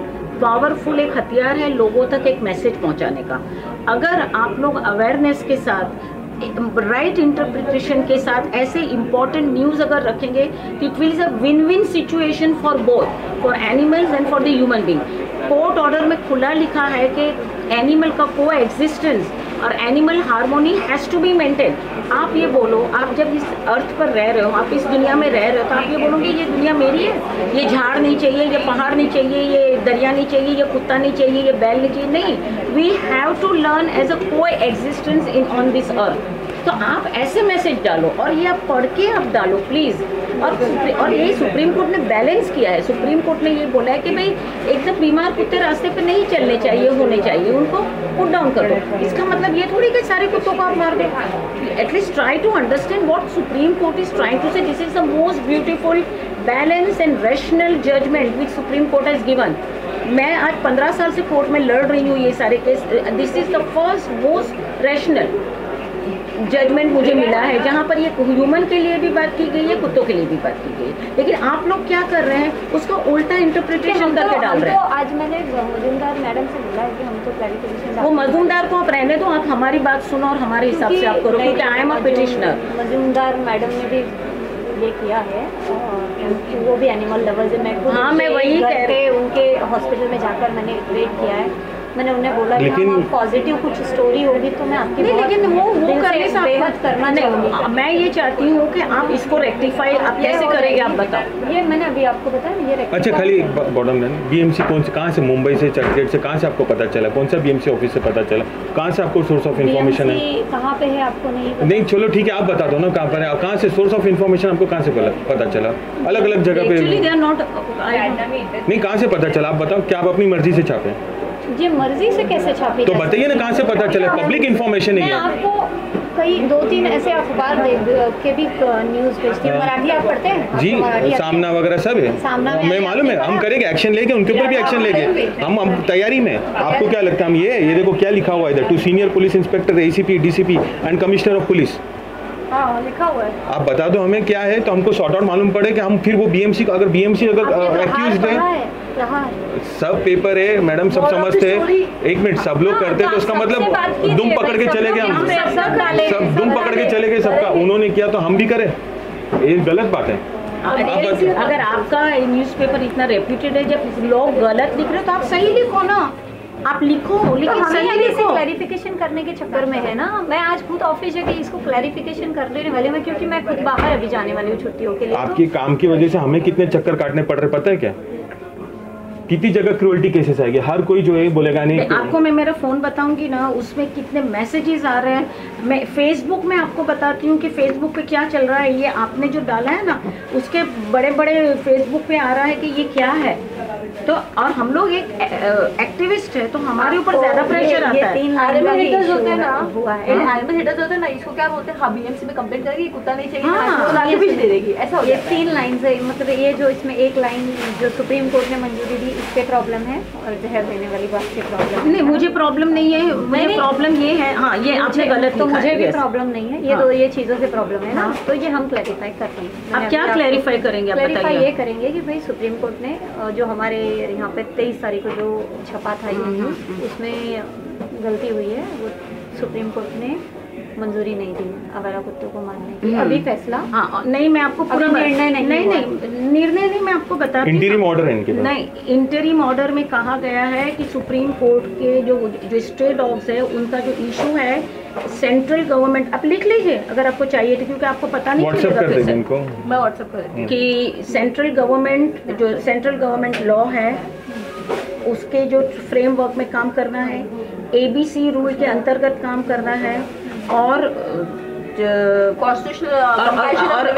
powerful एक हथियार है लोगों तक एक मैसेज पहुंचाने का। अगर आप लोग अवेयरनेस के साथ, राइट इंटरप्रिटेशन के साथ ऐसे इम्पोर्टेंट न्यूज़ अगर रखेंगे तो it will a win win situation for both, for animals and for the human being. Court order में खुला लिखा है कि एनिमल का को एग्जिस्टेंस और animal harmony has to be maintain. आप ये बोलो, आप जब इस अर्थ पर रह रहे हो, आप इस दुनिया में रह रहे हो, तो आप ये बोलोगे ये दुनिया मेरी है, ये झाड़ नहीं चाहिए, ये पहाड़ नहीं चाहिए, ये दरिया नहीं चाहिए, ये कुत्ता नहीं चाहिए, ये बैल नहीं चाहिए। नहीं, we have to learn as a coexistence in on this earth. तो आप ऐसे मैसेज डालो और ये आप पढ़ के आप डालो प्लीज़। और ये सुप्रीम कोर्ट ने बैलेंस किया है। सुप्रीम कोर्ट ने ये बोला है कि भाई एकदम बीमार कुत्ते रास्ते पे नहीं चलने चाहिए, होने चाहिए, उनको पुट डाउन कर दो। इसका मतलब ये थोड़ी कि सारे कुत्तों को आप मार दो। At least try to understand what Supreme Court is trying to say. This is the most beautiful balance and rational judgment which Supreme Court has given. मैं आज 15 साल से कोर्ट में लड़ रही हूँ ये सारे case. This is the first most rational judgment मुझे मिला है, जहाँ पर ये ह्यूमन के लिए भी बात की गई है, कुत्तों के लिए भी बात की गई है। लेकिन आप लोग क्या कर रहे हैं, उसको उल्टा इंटरप्रिटेशन करके डाल रहे हैं। आज मैंने मजूमदार मैडम से बोला है कि हम तो क्लैरिफिकेशन, वो मजूमदार को आप रहने दो, आप हमारी बात सुनो और हमारे हिसाब से आप करो, क्योंकि I am a petitioner. Majumdar madam ने भी ये किया है, वो भी एनिमल लवर्स है। मैं वही कह रहे, उनके हॉस्पिटल में जाकर मैंने वेट किया है। मैंने उन्हें बोला कि पॉजिटिव कुछ स्टोरी होगी तो मैं आपकी लेकिन वो करने से बेहद करना चाहूँगी। मैं ये चाहती हूँ कि आप इसको रेक्टिफाई आप कैसे करेंगे, आप बताओ। ये मैंने अभी आपको बताया ये। अच्छा, खाली बॉटम लाइन, BMC कौन से, कहाँ से, मुंबई से, चर्चगेट से, कहाँ से आपको पता चला? कौन सा BMC ऑफिस से पता चला? कहाँ से आपको सोर्स ऑफ इन्फॉर्मेशन है? कहाँ पे है आपको नहीं पता? नहीं चलो ठीक है, आप बता दो ना कहाँ पर है, कहाँ से सोर्स ऑफ इन्फॉर्मेशन आपको कहाँ से पता चला? अलग अलग जगह पे नहीं, कहाँ से पता चला आप बताओ? क्या आप अपनी मर्जी से छापे? जी मर्जी से कैसे छापी? तो बताइए ना कहाँ से पता चला, पब्लिक इन्फॉर्मेशन नहीं है। आपको कई 2-3 ऐसे अखबार के भी न्यूज़ भेजती है। मराठी आप पढ़ते हैं? जी, सामना वगैरह सब है, हमें मालूम है, हम करेंगे एक्शन लेके, उनके ऊपर भी एक्शन लेके हम तैयारी में। आपको क्या लगता है हम ये देखो क्या लिखा हुआ है इधर, to senior police inspector, ACP, DCP and commissioner of police. हाँ लिखा हुआ है। आप बता दो हमें क्या है, तो हमको शॉर्ट आउट मालूम पड़े कि हम फिर वो बीएमसी अगर एक्यूज है, सब पेपर है मैडम, सब समझते हैं। एक मिनट, सब लोग करते हैं तो उसका मतलब दुम पकड़ के चले गए हम, सब दुम पकड़ के चले गए सबका, उन्होंने किया तो हम भी करें, ये गलत बात है। अगर आपका न्यूज़पेपर इतना रेप्यूटेड है, जब लोग गलत लिख रहे हो तो आप सही लिखो ना, आप लिखो लेकिन तो सही लिखो। क्लैरिफिकेशन करने के चक्कर में है ना, मैं आज खुद ऑफिस जाके इसको क्लैरिफिकेशन कर लेने वाली हूँ, क्योंकि मैं खुद बाहर अभी जाने वाली हूँ छुट्टियों के लिए। आपकी काम की वजह से हमें कितने चक्कर काटने पड़ रहे पता है क्या? कितनी जगह क्रूअल्टी केसेस आएंगे, हर कोई जो है बोलेगा नहीं। आपको मैं मेरा फ़ोन बताऊंगी ना, उसमें कितने मैसेजेस आ रहे हैं। मैं फेसबुक में आपको बताती हूँ कि फेसबुक पे क्या चल रहा है। ये आपने जो डाला है ना, उसके बड़े बड़े फेसबुक पे आ रहा है कि ये क्या है। तो और हम लोग एक एक्टिविस्ट है, तो हमारे ऊपर ज़्यादा प्रेशर आता है। हेटर्स होते हैं ना, हेटर्स होते हैं ना, इसको क्या बोलते हैं, हाँ बीएमसी में कंप्लेंट करेगी, कुत्ता नहीं चाहिए, हाँ, आगे भी दे देगी, ऐसा हो ये जाता है। 3 लाइन है, मतलब ये जो इसमें एक लाइन जो सुप्रीम कोर्ट ने मंजूरी दी, इस पे प्रॉब्लम है, और जहर देने वाली बात से प्रॉब्लम नहीं, मुझे प्रॉब्लम नहीं है, मुझे प्रॉब्लम ये है, हाँ ये आपने गलत तो लिखा मुझे है, भी yes। प्रॉब्लम नहीं है, ये हाँ। तो ये चीज़ों से प्रॉब्लम है ना, तो ये हम क्लैरिफाई कर रहे हैं। आप क्या क्लैरिफाई करेंगे, आप क्लैरिफाई बताइए। ये करेंगे कि भाई सुप्रीम कोर्ट ने जो हमारे यहाँ पे 23 तारीख को जो छपा था ये, उसमें गलती हुई है, वो सुप्रीम कोर्ट ने मंजूरी नहीं दी आवारा कुत्तों को मारने की। अभी फैसला हाँ नहीं, मैं आपको पूरा निर्णय नहीं निर्णय नहीं, मैं आपको बताती हूँ। इंटीरियम ऑर्डर है इनके पास। नहीं, इंटरिम ऑर्डर में कहा गया है कि सुप्रीम कोर्ट के जो स्टे डॉग्स है, उनका जो इशू है सेंट्रल गवर्नमेंट, आप लिख लीजिए अगर आपको चाहिए तो, क्योंकि आपको पता नहीं व्हाट्सएप कर देंगे इनको, मैं व्हाट्सएप कर देती हूँ कि सेंट्रल गवर्नमेंट लॉ है, उसके जो फ्रेमवर्क में काम करना है, ABC रूल के अंतर्गत काम करना है, और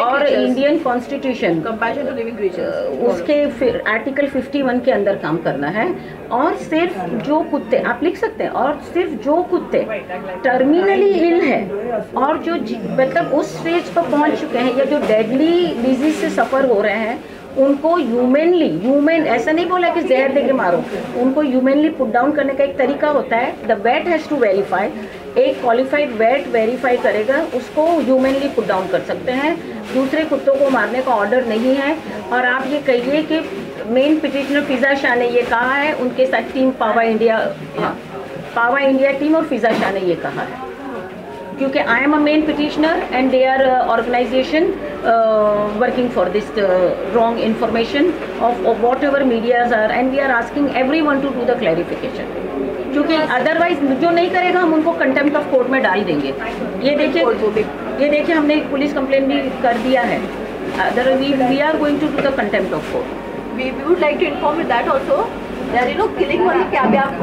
और Indian constitution compassion to living creatures, उसके आर्टिकल 51 के अंदर काम करना है। और सिर्फ जो कुत्ते, आप लिख सकते हैं, और सिर्फ जो कुत्ते टर्मिनली इल है और जो मतलब उस स्टेज पर पहुंच चुके हैं, या जो डेडली डिजीज से सफ़र हो रहे हैं, उनको ह्यूमन ऐसा नहीं बोला कि जहर दे के मारो, उनको ह्यूमनली पुट डाउन करने का एक तरीका होता है। The vet has to verify, एक क्वालिफाइड वेट वेरीफाई करेगा, उसको ह्यूमनली पुट डाउन कर सकते हैं। दूसरे कुत्तों को मारने का ऑर्डर नहीं है। और आप ये कहिए कि मेन पिटिशनर फिजा शाह ने ये कहा है, उनके साथ टीम पावा इंडिया टीम और फिजा शाह ने ये कहा है, क्योंकि I am a main petitioner and they are organisation working for this wrong information of whatever medias are, and we are asking everyone to do the clarification, क्योंकि अदरवाइज जो नहीं करेगा हम उनको कंटेम्प्ट ऑफ कोर्ट में डाल देंगे। ये देखिए हमने पुलिस कंप्लेन भी कर दिया है, otherwise we are going to do the contempt of court. We would like to inform with that also यार, किलिंग मतलब क्या भी, आप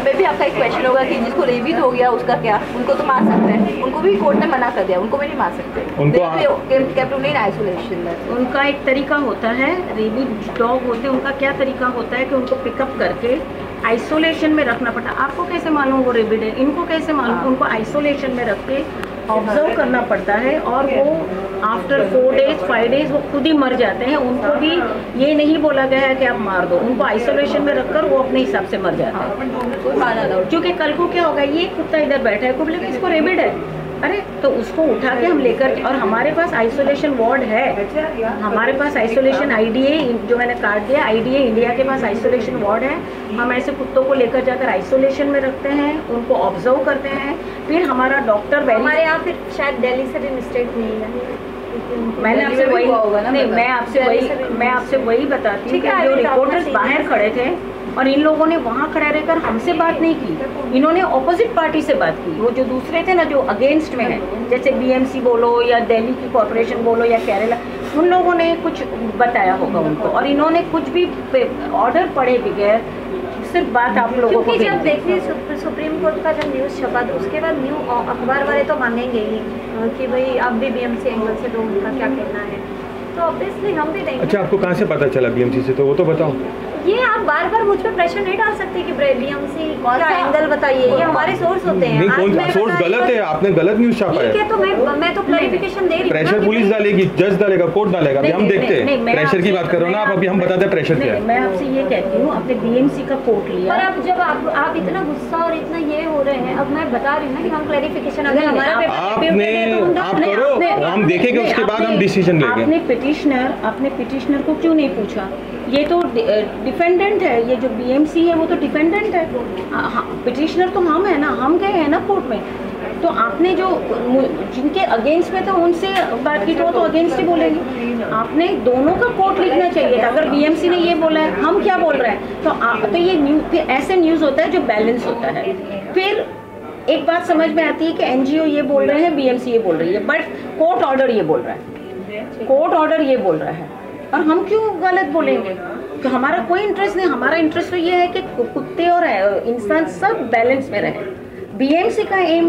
में भी आपका एक क्वेश्चन होगा कि जिसको रेबीज हो गया उसका क्या, उनको तो मार सकते हैं, उनको भी कोर्ट ने मना कर दिया, उनको भी नहीं मार सकते, उनको आइसोलेशन में। उनका एक तरीका होता है, रेबीज डॉग होते हैं, उनका क्या तरीका होता है कि उनको पिकअप करके आइसोलेशन में रखना पड़ता। आपको कैसे मालूम वो रेबिड है, इनको कैसे मालूम? उनको आइसोलेशन में रख के ऑब्जर्व करना पड़ता है, और वो आफ्टर 4 डेज 5 डेज वो खुद ही मर जाते हैं। उनको भी ये नहीं बोला गया है कि आप मार दो, उनको आइसोलेशन में रखकर वो अपने हिसाब से मर जाते हैं। क्योंकि कल को क्या होगा, ये कुत्ता इधर बैठा है, को बोले इसको रेबिड है, अरे तो उसको उठा के हम लेकर, और हमारे पास आइसोलेशन वार्ड है, हमारे पास आइसोलेशन IDA जो मैंने कार्ड दिया, IDA इंडिया के पास आइसोलेशन वार्ड है। हम ऐसे कुत्तों को लेकर जाकर आइसोलेशन में रखते हैं, उनको ऑब्जर्व करते हैं, फिर हमारा डॉक्टर हमारे यहाँ फिर शायद दिल्ली से भी मिस्टेक नहीं है। मैंने आपसे वही नहीं, मैं आपसे वही बताती हूँ कि जो रिपोर्टर्स बाहर खड़े थे और इन लोगों ने वहाँ खड़े रहकर हमसे बात नहीं की, इन्होंने ऑपोजिट पार्टी से बात की। वो जो दूसरे थे ना, जो अगेंस्ट में है, जैसे BMC बोलो या दिल्ली की कॉरपोरेशन बोलो या केरला, उन लोगों ने कुछ बताया होगा उनको, और इन्होंने कुछ भी ऑर्डर पढ़े बगैर सिर्फ बात आप लोगों को। जब देखिए सुप्रीम कोर्ट का जब न्यूज़ छपा, तो उसके बाद न्यू अखबार वाले तो मांगेंगे ही कि भाई आप भी BMC एंगल से दो, उनका क्या कहना है, तो ऑब्वियसली हम भी देंगे। अच्छा, आपको कहाँ से पता चला BMC से, तो वो तो बताओ। ये आप बार बार मुझ पे प्रेशर नहीं डाल सकते कि बीएमसी क्या एंगल बताइए, ये हमारे सोर्स होते हैं। नहीं, कौन सोर्स गलत है, आपने गलत न्यूज छापा है। ठीक है, तो मैं तो क्लैरिफिकेशन दे रही हूं। प्रेशर पुलिस डालेगी, जज डालेगा, कोर्ट डालेगा, अभी हम देखते हैं। प्रेशर की बात कर रहे हो ना आप, अभी हम बताते हैं प्रेशर क्या है। मैं आपसे ये कहती हूँ, आपने बीएमसी का कोर्ट लिया, पर अब जब आप इतना गुस्सा और इतना ये हो रहे हैं, अब मैं बता रही हूँ ना कि हम क्लैरिफिकेशन अगर हमारा आपने आप करो, हम देखेंगे उसके बाद हम डिसीजन लेंगे। आपने पिटिशनर को क्यों नहीं पूछा? ये तो डिफेंडेंट है, ये जो बीएमसी है वो तो डिफेंडेंट है, पिटिशनर तो हम है ना, हम गए हैं ना कोर्ट में। तो आपने जो जिनके अगेंस्ट में तो उनसे बात की, तो अगेंस्ट ही बोलेंगे। आपने दोनों का कोर्ट लिखना चाहिए था। अगर बीएमसी ने ये बोला है, हम क्या बोल रहे हैं, तो ये न्यूज, फिर ऐसे न्यूज़ होता है जो बैलेंस होता है। फिर एक बात समझ में आती है कि एनजीओ ये बोल रहे हैं, बीएमसी ये बोल रही है, बट कोर्ट ऑर्डर ये बोल रहा है, कोर्ट ऑर्डर ये बोल रहा है, और हम क्यों गलत बोलेंगे? तो हमारा कोई इंटरेस्ट नहीं, हमारा इंटरेस्ट तो ये है कि कुत्ते और इंसान सब बैलेंस में रहे। बीएमसी का एम,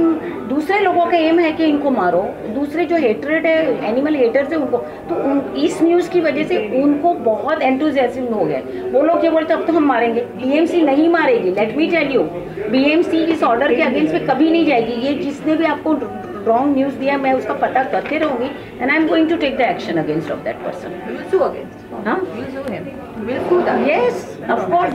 दूसरे लोगों का एम है कि इनको मारो, दूसरे जो हेटरेड है, एनिमल हेटर्स है उनको, तो इस न्यूज़ की वजह से उनको बहुत एंथुसियाज्म हो गए। वो लोग ये बोलते अब तो हम मारेंगे। बीएमसी नहीं मारेगी, let me tell you, BMC इस ऑर्डर के अगेंस्ट में कभी नहीं जाएगी। ये जिसने भी आपको रॉन्ग न्यूज़ दिया, मैं उसका पता करते रहूँगी, and I am going to take the action against of that person. हाँ, यस ऑफ कोर्स।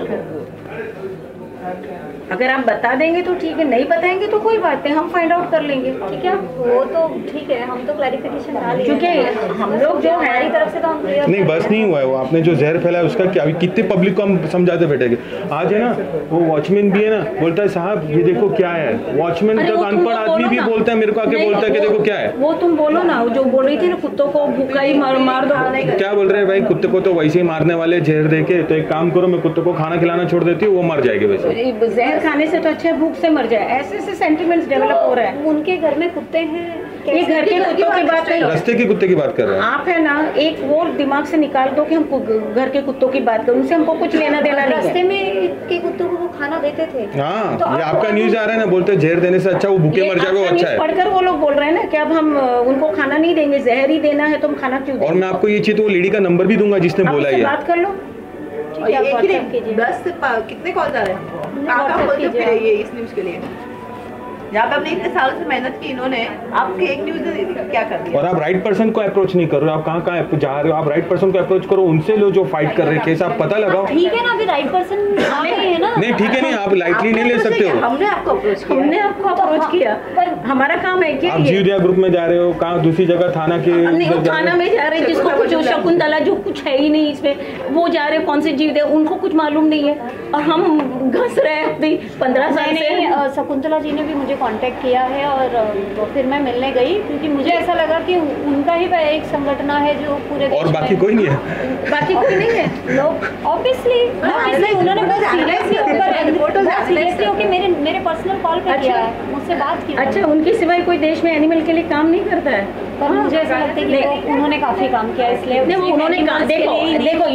अगर आप बता देंगे तो ठीक है, नहीं बताएंगे तो कोई बात नहीं, हम फाइंड आउट कर लेंगे। ठीक है, वो तो ठीक है, हम तो क्लैरिफिकेशन डाल, क्योंकि हम लोग जो है हमारी तरफ से तो हम नहीं, बस नहीं हुआ है वो, आपने जो जहर फैलाया उसका क्या, अभी कितने पब्लिक को हम समझाते बैठेंगे। आज है ना, वो वॉचमैन भी है ना, बोलता है साहब ये देखो क्या है, वॉचमैन तक अनपढ़ आदमी भी बोलता है, मेरे को आके बोलता है कि देखो क्या है। वो तुम बोलो ना, जो बोल रही थी ना, कुत्तों को भूखा ही मार दो। क्या बोल रहे हैं भाई, कुत्ते को तो वैसे ही मारने वाले जहर देके, तो एक काम करो, मैं कुत्ते को खाना खिलाना छोड़ देती हूँ, वो मर जाएगी। वैसे जहर खाने से तो अच्छा भूख से मर जाए, ऐसे सेंटिमेंट्स डेवलप हो रहे हैं। उनके घर में कुत्ते हैं, ये घर के कुत्तों की बात नहीं, रास्ते के कुत्ते की बात कर रहे हैं आप, है ना। एक वो दिमाग से निकाल दो कि हम घर के कुत्तों की बात करें, उनसे हमको कुछ लेना देना नहीं है। रास्ते में के कुत्तों को वो खाना देते थे। हाँ, तो ये आपका न्यूज आ रहा है ना, बोलते हैं जहर देने से अच्छा वो भूखे मर जाए, वो अच्छा है। पढ़कर वो लोग बोल रहे हैं ना कि अब हम उनको खाना नहीं देंगे, जहर ही देना है, तो हम खाना क्यों देंगे? और मैं आपको ये चीज, तो वो लेडी का नंबर भी दूंगा जिसने बोला ये। बात कर लो। कितने कॉल आ रहे हैं, कहाँ बोलते ये इस न्यूज के लिए, जहाँ पे आपने इतने सालों से मेहनत की, इन्होंने आपके एक न्यूज क्या कर दिया। और आप राइट पर्सन को अप्रोच नहीं कर रहे हो, आप कहाँ जा रहे हो, आप राइट पर्सन को अप्रोच करो, उनसे लो जो फाइट कर रहे हैं, केस आप पता लगाओ। ठीक है ना, अभी राइट पर्सन आ गए हैं ना। नहीं ठीक है, नहीं आप लाइटली नहीं ले सकते हो। हमने आपको अप्रोच किया, पर हमारा काम है कि आप जीवदया ग्रुप में जा रहे हो, कहाँ दूसरी जगह थाना के, थाना में जा रहे हैं, जिसको कुछ शकुंतला जो कुछ है ही नहीं इसमें, वो जा रहे हैं, कौन से जीवदया, उनको कुछ मालूम नहीं है, और हम घस रहे हैं 15 साल से। शकुंतला जी ने भी मुझे कांटेक्ट किया है, और फिर मैं मिलने गई, क्योंकि मुझे ऐसा लगा कि उनका ही एक संगठन है जो पूरे और बाकी कोई नहीं है, बाकी कोई नहीं है। लोग ऑब्वियसली उन्होंने बहुत सीरियसली होकर मेरे पर्सनल कॉल पे किया है, मुझसे बात की। अच्छा, उनके सिवाय कोई देश में एनिमल के लिए काम नहीं करता है? पर मुझे ऐसा लगता है कि उन्होंने काफी काम किया, इसलिए उन्होंने देखो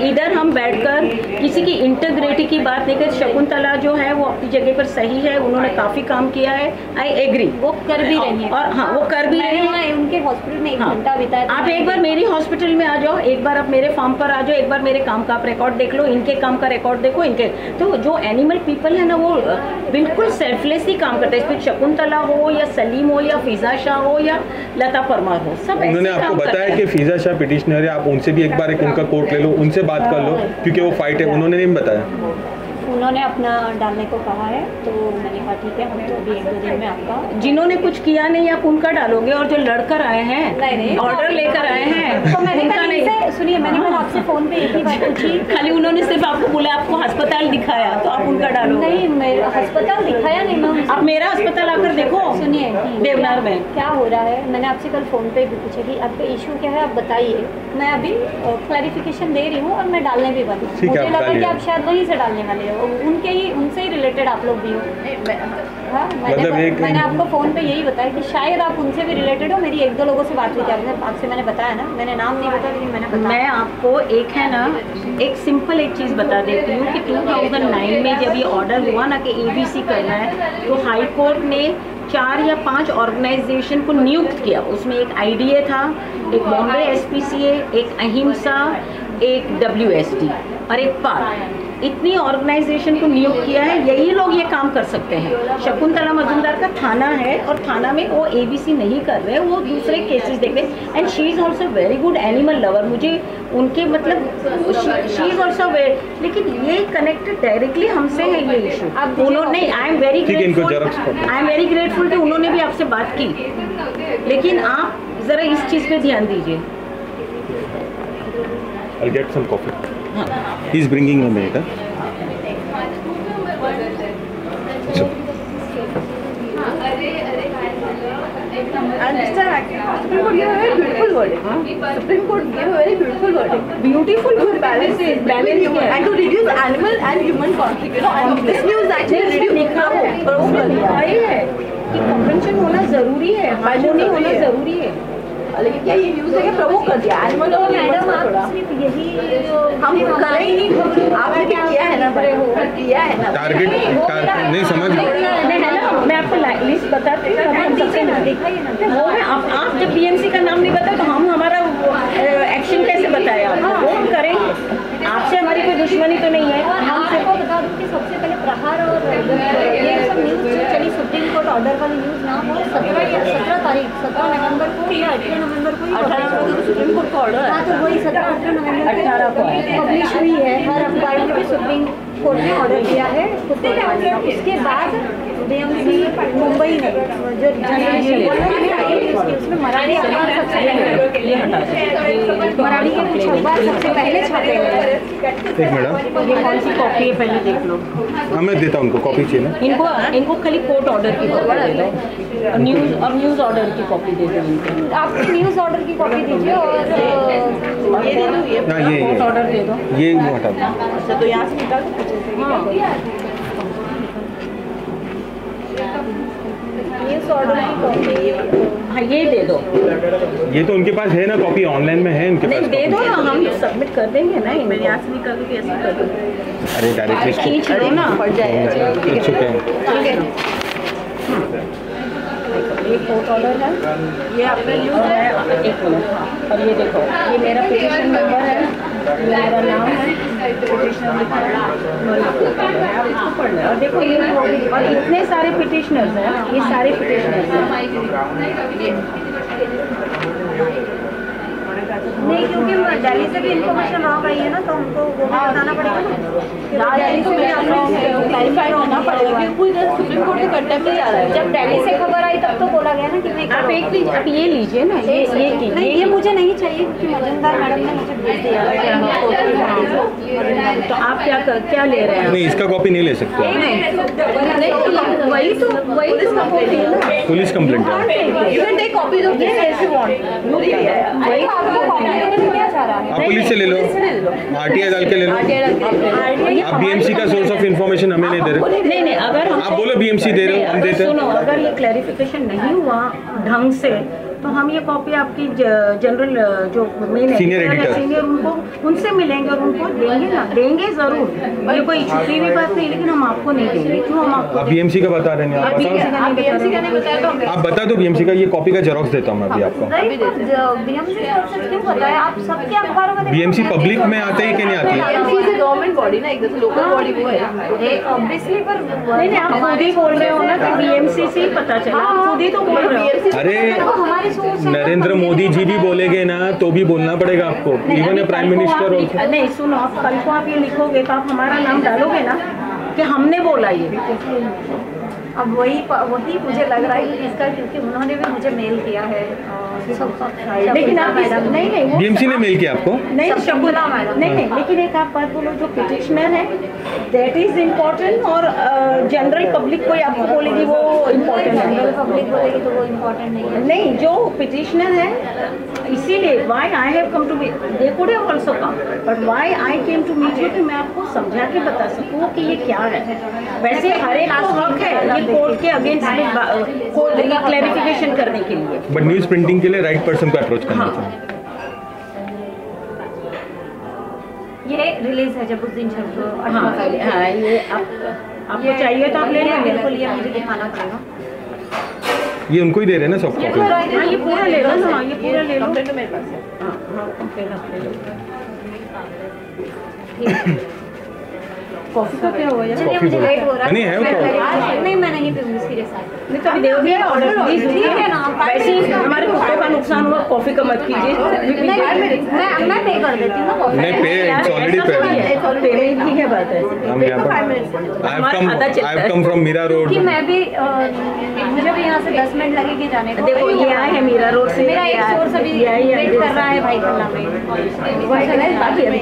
इधर हम बैठकर किसी की इंटीग्रिटी की बात नहीं कर। शकुंतला जो है वो अपनी जगह पर सही है, उन्होंने काफी काम किया है, आई एग्री, वो कर भी रही है। और हाँ, वो कर भी रही है। उनके हॉस्पिटल में 1 घंटा बिताया। आप एक बार मेरी हॉस्पिटल में आ जाओ, एक बार आप मेरे फार्म पर आ जाओ, एक बार मेरे काम का आप रिकॉर्ड देख लो, इनके काम का रिकॉर्ड देखो, इनके तो जो एनिमल पीपल है ना, वो बिल्कुल सेल्फलेस ही काम करते हैं। इसमें शकुंतला हो या सलीम हो या फिजा शाह हो या लता परमार हो, सब उन्होंने आपको बताया कि फिजा शाह पिटिशनर है, आप उनसे भी एक बार उनका कोर्ट ले लो, उनसे बात कर लो, क्योंकि वो फाइट है। उन्होंने नहीं बताया, उन्होंने अपना डालने को कहा है, तो मैंने कहा ठीक है, हम तो अभी 1-2 दिन में आपका, जिन्होंने कुछ किया नहीं आप उनका डालोगे, और जो लड़कर आए हैं, नहीं ऑर्डर लेकर आए हैं, तो मैंने कहा नहीं, सुनिए, मैंने कल आपसे फोन पे एक ही बात पूछी, खाली उन्होंने सिर्फ आपको बोला, आपको अस्पताल दिखाया, तो आप उनका डालो। नहीं, मेरा अस्पताल दिखाया नहीं, मैं आप मेरा अस्पताल आकर देखो। सुनिए देवनार में क्या हो रहा है, मैंने आपसे कल फोन पे भी पूछा कि आपका इशू क्या है, आप बताइए। मैं अभी क्लैरिफिकेशन दे रही हूँ, और मैं डालने भी वाली हूँ। मुझे लगा कि आप शायद वहीं से डालने वाले हो, उनसे ही रिलेटेड आप लोग भी हो। हाँ, मैंने आपको फ़ोन पे यही बताया कि शायद आप उनसे भी रिलेटेड हो। मेरी 1-2 लोगों से बात हुई थी, आपसे मैंने बताया ना, मैंने नाम नहीं बताया, लेकिन मैंने बताया। मैं आपको एक है ना, एक सिंपल एक चीज़ बता देती हूँ कि 2009 में जब ये ऑर्डर हुआ ना कि ABC करना है, तो हाई कोर्ट ने 4 या 5 ऑर्गेनाइजेशन को नियुक्त किया। उसमें एक IDA था, एक बॉम्बे SPCA, एक अहिंसा, एक WSD और एक पार, इतनी ऑर्गेनाइजेशन को नियुक्त किया है, यही लोग ये काम कर सकते हैं। शकुंतला मजुमदार का थाना है और थाना में वो ABC नहीं कर रहे, वो दूसरे केसेस देख रहे। And she is also very good animal lover, मुझे उनके मतलब शी इज़ ऑल्सो वेरी, लेकिन ये कनेक्टेड डायरेक्टली हमसे है ये इशू। उन्होंने आई एम वेरी ग्रेटफुल कि उन्होंने भी आपसे बात की, लेकिन आप ज़रा इस चीज़ पे ध्यान दीजिए। I'll get some coffee. He's bringing a minute. Supreme Court gave a very beautiful verdict. Supreme Court gave a very beautiful verdict. Beautiful, balance and to reduce animal and human conflict. You know, and this news actually reduce कि कन्वेंशन होना जरूरी है, हार्मोनी होना जरूरी है। लेकिन क्या ये न्यूज़ है कि प्रमोट कर दिया एनिमल और मैडम आप सिर्फ यही हम कर ही नहीं, आपने भी किया है ना, किया है ना टारगेट नहीं समझ मैं आपको लिस्ट बताती हूँ, वो है आप जब BMC का नाम नहीं बताए तो हम हमारा एक्शन कैसे बताया आपको, वो हम करेंगे। आपसे हमारी कोई दुश्मनी तो नहीं है। हम आपको बता दूं कि सबसे पहले प्रहार और ये सब न्यूज़ जो चली सुप्रीम कोर्ट ऑर्डर वाली न्यूज़ ना हो, 17 तारीख 17 नवंबर को या 18 नवंबर को 18 नवंबर को सुप्रीम कोर्ट का ऑर्डर है। हाँ, तो वही 17-18 नवंबर 18 को पब्लिश हुई है हर अखबार में भी सुप्रीम कोर्ट ने ऑर्डर दिया है। उसके बाद BMC मुंबई ने जो उसमें मराठी अखबार सबसे पहले छापे गए। एक मैडम, ये कौन सी कॉपी है पहले देख लो। हाँ मैं देता हूँ उनको, कॉपी चाहिए ना। इनको खाली कोर्ट ऑर्डर की कॉपी दे दो, न्यूज़ ऑर्डर की कॉपी दे दो इनको। आप न्यूज़ ऑर्डर की कॉपी दीजिए और ये दे दो, ये कोर्ट ऑर्डर दे दो। ये हटा दो। अच्छा, तो यहाँ से निकाल दो पीछे से। न्यूज़ ऑर्डर की कॉपी, हाँ ये दे दो। ये तो उनके पास है ना, कॉपी ऑनलाइन में है उनके पास। दे दो ना, हम सबमिट कर देंगे ना। मैंने यहाँ से निकाल के कैसे कर दूँ? अरे डायरेक्टली खींच लो ना, पड़ जाएगा। It's okay. ये कोर्ट ऑर्डर है, ये आपका न्यूज़ और है। एक मिनट, हाँ। और ये देखो, ये मेरा पिटीशन नंबर है, ये मेरा नाम है, पिटीशनर लिखा है, आप इसको पढ़ लें। और देखो ये और इतने सारे पिटीशनर्स हैं, ये सारे पिटीशनर्स हैं। नहीं, क्योंकि दिल्ली से भी इन्फॉर्मेशन रॉन्ग आई है ना, तो हमको वो भी बताना पड़ेगा ना। दिल्ली से भी क्लैरिफाई होना पड़ेगा कि कोई सुप्रीम कोर्ट के कंटेम्प्ट में जा रहा है। जब दिल्ली से खबर आई तब तो बोला गया ना कि नहीं आप एक लीजिए, आप ये लीजिए ना, ये नहीं, ये मुझे नहीं चाहिए क्योंकि मजुमदार मैडम ने मुझे भेज दिया है। तो आप क्या ले रहे हैं? नहीं, इसका कॉपी नहीं ले सकते। वही तो पुलिस कंप्लेंट है। You can take copies of this if you want. वही आपको क्या चाह रहा है? आप पुलिस से ले लो, RTI डाल के ले लो। आप BMC का सोर्स ऑफ इंफॉर्मेशन हमें नहीं दे रहे। नहीं, अगर आप बोलो BMC दे रहे हो, हम देते हैं। सुनो, अगर ये क्लैरिफिकेशन नहीं हुआ ढंग से तो हम ये कॉपी आपकी जनरल जो मेन सीनियर एडिटर उनको उनसे मिलेंगे और उनको देंगे ना, देंगे जरूर। ये कोई छुपी हुई बात नहीं, लेकिन हम आपको नहीं देंगे। क्यों हम आपको? आप BMC का बता रहे हैं, आप बताओ। आप बता दो BMC का, ये कॉपी का जेरोक्स देता हूँ मैं अभी आपको। BMC पब्लिक में आते ही कि नहीं आती है? गवर्नमेंट बॉडी ना, एक लोकल बॉडी वो है। ऑब्वियसली, पर नहीं, आप खुद ही बोल रहे हो ना कि BMC से ही पता चला, आप खुद ही तो बोल रहे हो। अरे नरेंद्र मोदी जी भी बोलेंगे ना तो भी बोलना पड़ेगा आपको, इवन ए प्राइम मिनिस्टर। नहीं सुनो, आप कल को आप ये लिखोगे तो आप हमारा नाम डालोगे ना कि हमने बोला ये। अब वही मुझे लग रहा है कि इसका, क्योंकि उन्होंने भी मुझे मेल किया है। लेकिन आप नहीं BMC ने मेल किया आपको? नहीं, शकुंतला मैडम नहीं, लेकिन एक आप बात बोलो, जो पिटिशनर है दैट इज इम्पोर्टेंट और जनरल पब्लिक कोई आपको बोलेगी वो इम्पोर्टेंट है। जनरल पब्लिक बोलेगी तो वो इम्पोर्टेंट नहीं है। नहीं, जो पिटिशनर है, इसीलिए why I have come to meet, they could have also come, but why I came to meet you कि मैं आपको समझा के बता सकूँ कि ये क्या है। वैसे हर एक को हक है ये कोर्ट के अगेंस्ट में क्लैरिफिकेशन करने के लिए, बट न्यूज़ प्रिंटिंग के लिए राइट पर्सन को अप्रोच करना चाहिए। ये रिलीज है जब उस दिन जब हाँ, ये आपको चाहिए तो आप ले लेंगे। बिल्कुल, ये मुझे दिखाना पड़ेगा। ये उनको ही दे रहे हैं ना सॉफ्ट कॉपी? हाँ, ये पूरा ले लो ना, ये पूरा ले लो। कंप्लेंट तो मेरे पास है। हाँ, कंप्लेंट आप ले लो। कॉफी का क्या हुआ यार? चलिए मुझे लेट हो रहा है। नहीं है वो नहीं मैं नहीं पीऊंगी सीरियस। नहीं तो अभी दे दिया ऑर्डर प्लीज। ठीक है ना, वैसे ही हमारे कुत्तों का नुकसान हुआ, कॉफी का मत कीजिए। मैं पे कर देती हूँ ना कॉफी। नहीं पे इट्स ऑलरेडी पे पेमेंट की क्या बात है? हम यहाँ पर I have come from Mira Road. कि मैं भी मुझे भी यहाँ से 10 मिनट लगेंगे जाने को। देखो ये आए हैं मीरा रोड से, मेरा एक सोर्स अभी वेट कर रहा है भाई कल्ला में।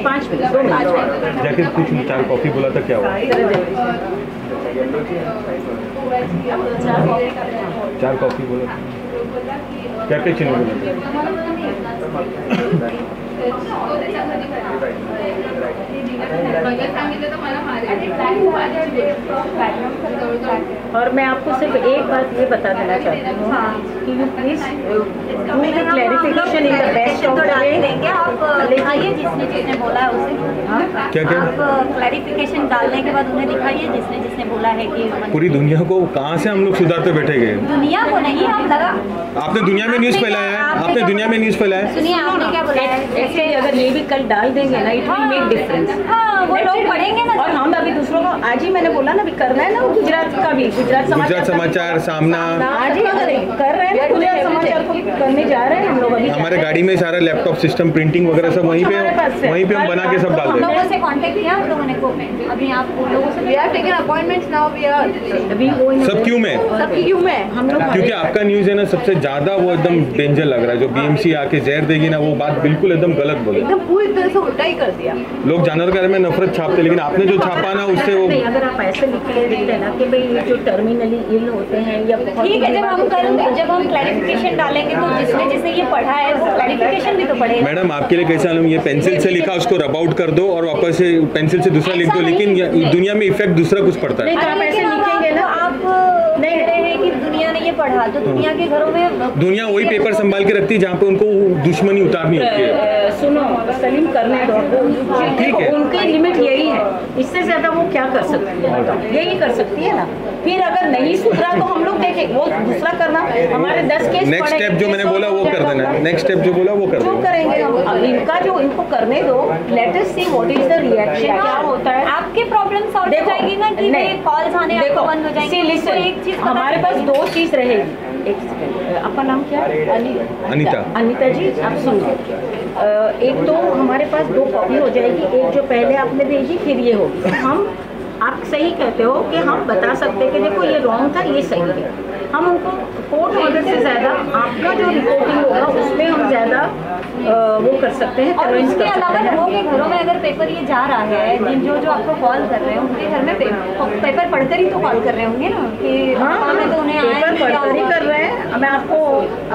5 मिनट 2 मिनट जाके कुछ 4 कॉफी बोला था, क्या हुआ? 4 कॉफी बोला था, क्या क्या चीनी बोला और मैं आपको सिर्फ एक बात ये बता देना चाहती हूँ कि you please clarification in the best of the way देंगे आप दिखाइए जिसने बोला है उसे। क्या क्या? आप क्लैरिफिकेशन डालने के बाद उन्हें दिखाइए जिसने बोला है कि पूरी दुनिया को कहाँ से हम लोग सुधारते बैठेंगे? दुनिया को नहीं, आप लगा आपने दुनिया में न्यूज़ फैलाया है, आपने दुनिया में न्यूज़ फैलाया है। सुनिए आपने क्या बोला है। ऐसे अगर ये भी कल डाल देंगे ना, इट विल मेक डिफरेंस। हाँ वो लोग पढ़ेंगे ना। और हम अभी दूसरों को, आज ही मैंने बोला ना अभी करना है ना वो गुजरात का भी, गुजरात समाचार सामना आज ही कर रहे हैं, गुजरात समाचार को करने जा रहे हैं हम लोग अभी। हमारे गाड़ी में सारा लैपटॉप सिस्टम प्रिंटिंग वगैरह सब वहीं पे हम बना के सब डाल हम देंगे। लोगों से कांटेक्ट किया आप लोगों ने को अभी आप लोगों से। We are taking appointments now. We are अभी वो सब क्यों में? सबकी क्यों में हम लोग क्योंकि आपका न्यूज़ है ना सबसे ज़्यादा वो एकदम डेंजर लग रहा है। जो बीएमसी आके जहर देगी ना, वो बात बिल्कुल एकदम गलत बोले। एकदम पूरी तरह से उल्टा ही कर दिया। लोग जानवर के बारे में नफरत छापते, लेकिन आपने जो छापा ना उससे वो नहीं, अगर आप ऐसे लिख के देते हैं ना कि भाई ये जो टर्मिनली इल होते हैं या बहुत ठीक है, जब हम क्लैरिफिकेशन डालेंगे तो जिसने ये पढ़ा है वो क्लैरिफिकेशन भी तो पढ़ेगा। मैडम आपके लिए कैसा मालूम, ये पेंसिल से लिखा उसको रब आउट कर दो और वापस से पेंसिल से दूसरा लिख दो, लेकिन दुनिया में इफेक्ट दूसरा कुछ पड़ता है। नहीं तो आप ऐसे लिखेंगे ना, आप नहीं रहे हैं कि दुनिया ने ये पढ़ा, तो दुनिया के घरों में दुनिया वही पेपर संभाल के रखती है जहाँ पे उनको दुश्मनी उतारनी होती है। सुनो सलीम करने दो, ठीक है। उनकी लिमिट यही है, इससे ज्यादा वो क्या कर सकती है? यही कर सकती है ना। फिर अगर नहीं सुधरा तो हम लोग देखें, वो दूसरा करना। हमारे 10 केस नेक्स्ट स्टेप जो मैंने बोला वो कर देना, नेक्स्ट स्टेप जो बोला वो कर जो देना। करेंगे हम। अब इनका जो इनको करने दो, let us see what is the reaction, क्या होता है। आपके प्रॉब्लम सॉल्व हो जाएगी ना कि कॉल्स आने आपको बंद हो जाएंगे। लिसन, एक चीज हमारे पास 2 चीज रहेगी। एक सेकंड, आपका नाम क्या है? अनीता। अनीता जी आप सुनिए, एक तो हमारे पास 2 कॉपी हो जाएगी, एक जो पहले आपने भेजी फिर ये होगी। हम आप सही कहते हो कि हम बता सकते हैं कि देखो ये रॉन्ग था, ये सही है। हम उनको कोर्ट ऑर्डर से ज़्यादा आपका जो रिपोर्टिंग होगा उसमें हम ज़्यादा वो कर सकते हैं। और उसके अलावा लोगों के घरों में अगर पेपर ये जा रहा है, जो आपको कॉल कर रहे हैं उनके घर में पेपर पढ़कर ही तो कॉल कर रहे होंगे ना कि हाँ में तो उन्हें पेपर पढ़कर ही कर रहे हैं। मैं आपको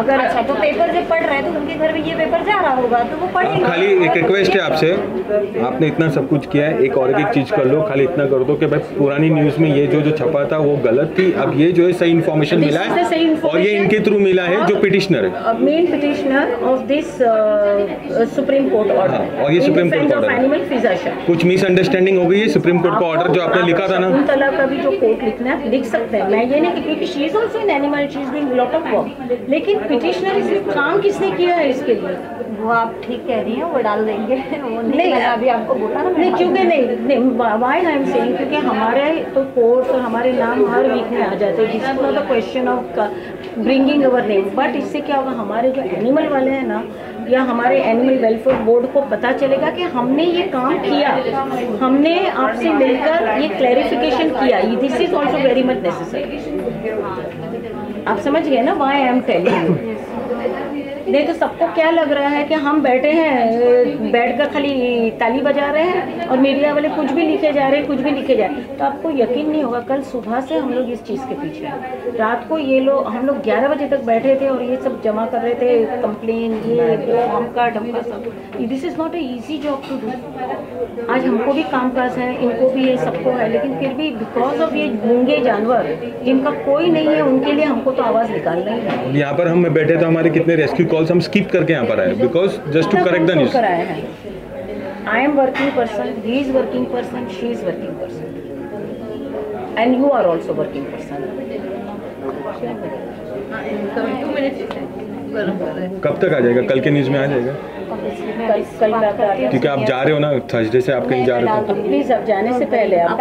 अगर अच्छा तो पेपर जब पढ़ रहे हैं तो उनके घर में ये पेपर जा रहा होगा तो वो पढ़ेंगे। खाली एक रिक्वेस्ट है आपसे, आपने इतना सब कुछ किया है, एक और एक चीज कर लो, खाली इतना कर दो कि भाई पुरानी न्यूज में ये जो छपा था वो गलत थी, अब ये जो है सही इन्फॉर्मेशन मिला है और ये इनके थ्रू मिला है जो पिटिशनर है, main petitioner of this supreme court order. और ये सुप्रीम कोर्ट का ऑर्डर एनिमल फिजिशियन। कुछ मिसअंडरस्टैंडिंग हो गई है। सुप्रीम कोर्ट का ऑर्डर जो आपने लिखा था ना, शकुंतला का भी जो कोर्ट लिखना है लिख सकते हैं। मैं ये नहीं, क्योंकि she is also in animal, she is doing lot of work, लेकिन पिटिशनर इसलिए काम किसने किया है इसके लिए? वो आप ठीक कह रही हैं, वो डाल देंगे। वो नहीं अभी आपको बोला ना। नहीं क्योंकि नहीं व्हाई आई एम सेइंग, क्योंकि हमारे तो कोर्ट और हमारे नाम हर वीक में आ जाते हैं। This is not the question of bringing our name, but इससे क्या होगा, हमारे जो एनिमल वाले हैं ना या हमारे एनिमल वेलफेयर बोर्ड को पता चलेगा कि हमने ये काम किया, हमने आपसे मिलकर ये क्लैरिफिकेशन किया। This is also very much necessary. आप समझ गए ना व्हाई आई एम टेलिंग। नहीं तो सबको क्या लग रहा है कि हम बैठे हैं, बैठकर खाली ताली बजा रहे हैं और मीडिया वाले कुछ भी लिखे जा रहे हैं, कुछ भी लिखे जा रहे हैं, तो आपको यकीन नहीं होगा। कल सुबह से हम लोग इस चीज़ के पीछे हैं। रात को ये लोग, हम लोग 11 बजे तक बैठे थे और ये सब जमा कर रहे थे, कंप्लेन ये वो हमका डमका सब। This is not a easy job to do. आज हमको भी काम काज है, इनको भी है, सबको है, लेकिन फिर भी बिकॉज ऑफ ये गूंगे जानवर जिनका कोई नहीं है, उनके लिए हमको तो आवाज़ निकालना ही है। यहाँ पर हम बैठे तो हमारे कितने रेस्क्यू कॉल्स हम स्किप करके यहाँ पर आए, because just to correct the news. I am working person, he is working person, she is working person, and you are also working person. कब तक आ जाएगा? कल के न्यूज़ में आ जाएगा? कल मैं करती हूँ। क्योंकि आप जा रहे हो ना थर्सडे से, आप कहीं जा रहे हो तो प्लीज अब जाने से पहले आप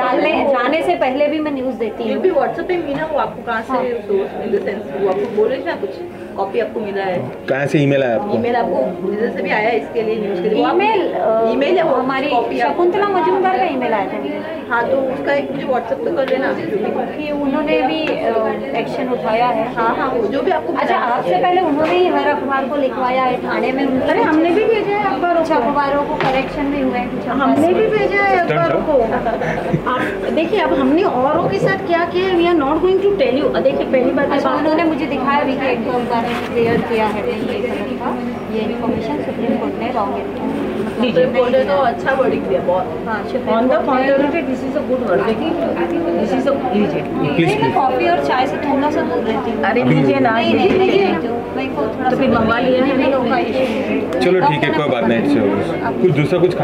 जाने से पहले भी मैं न्यूज़ देती फिर हूँ। भी व्हाट्सएप पे मीना वो आपको कहाँ से सोर्स इन द सेंस वो आपको बोले ना कुछ कॉपी आपको मिला है? कहाँ से ईमेल आया आपको? ईमेल आपको जिधर से भी आया है इसके लिए न्यूज़ के लिए? ईमेल है वो हमारी कॉपी शकुंतला मजूमदार का ईमेल आया था। हाँ तो उसका एक मुझे व्हाट्सएप तो कर लेना कि उन्होंने भी एक्शन उठाया है। हाँ वो जो भी आपको अच्छा, आपसे पहले उन्होंने ही हर अखबार को लिखवाया है थाने में। अरे हमने भी भेजा है अखबारों कुछ अखबारों को करेक्शन भी हुए हैं, कुछ हमने भी भेजा है अखबारों को। आप देखिए अब हमने औरों के साथ क्या किया है, we are not going to tell you. देखिए पहली बात अच्छा, उन्होंने मुझे दिखाया भी कि एक दो अखबार में क्लियर किया है ये गलत था, ये इन्फॉर्मेशन सुप्रीम कोर्ट ने रॉन्ग सुप्रीम कोर्ट ने तो अच्छा वर्डिक्ट दिया बहुत। हाँ, on the contrary this is a good word. देखिए दिस इज अ लीजिए नहीं, मैं कॉफी और चाय से थोड़ा सा दूर रहती हूँ। अरे लीजिए ना, नहीं मेरे को थोड़ा तो फिर मंगवा लिया है। लोग का इशू। चलो ठीक है, कोई बात नहीं, कुछ दूसरा कुछ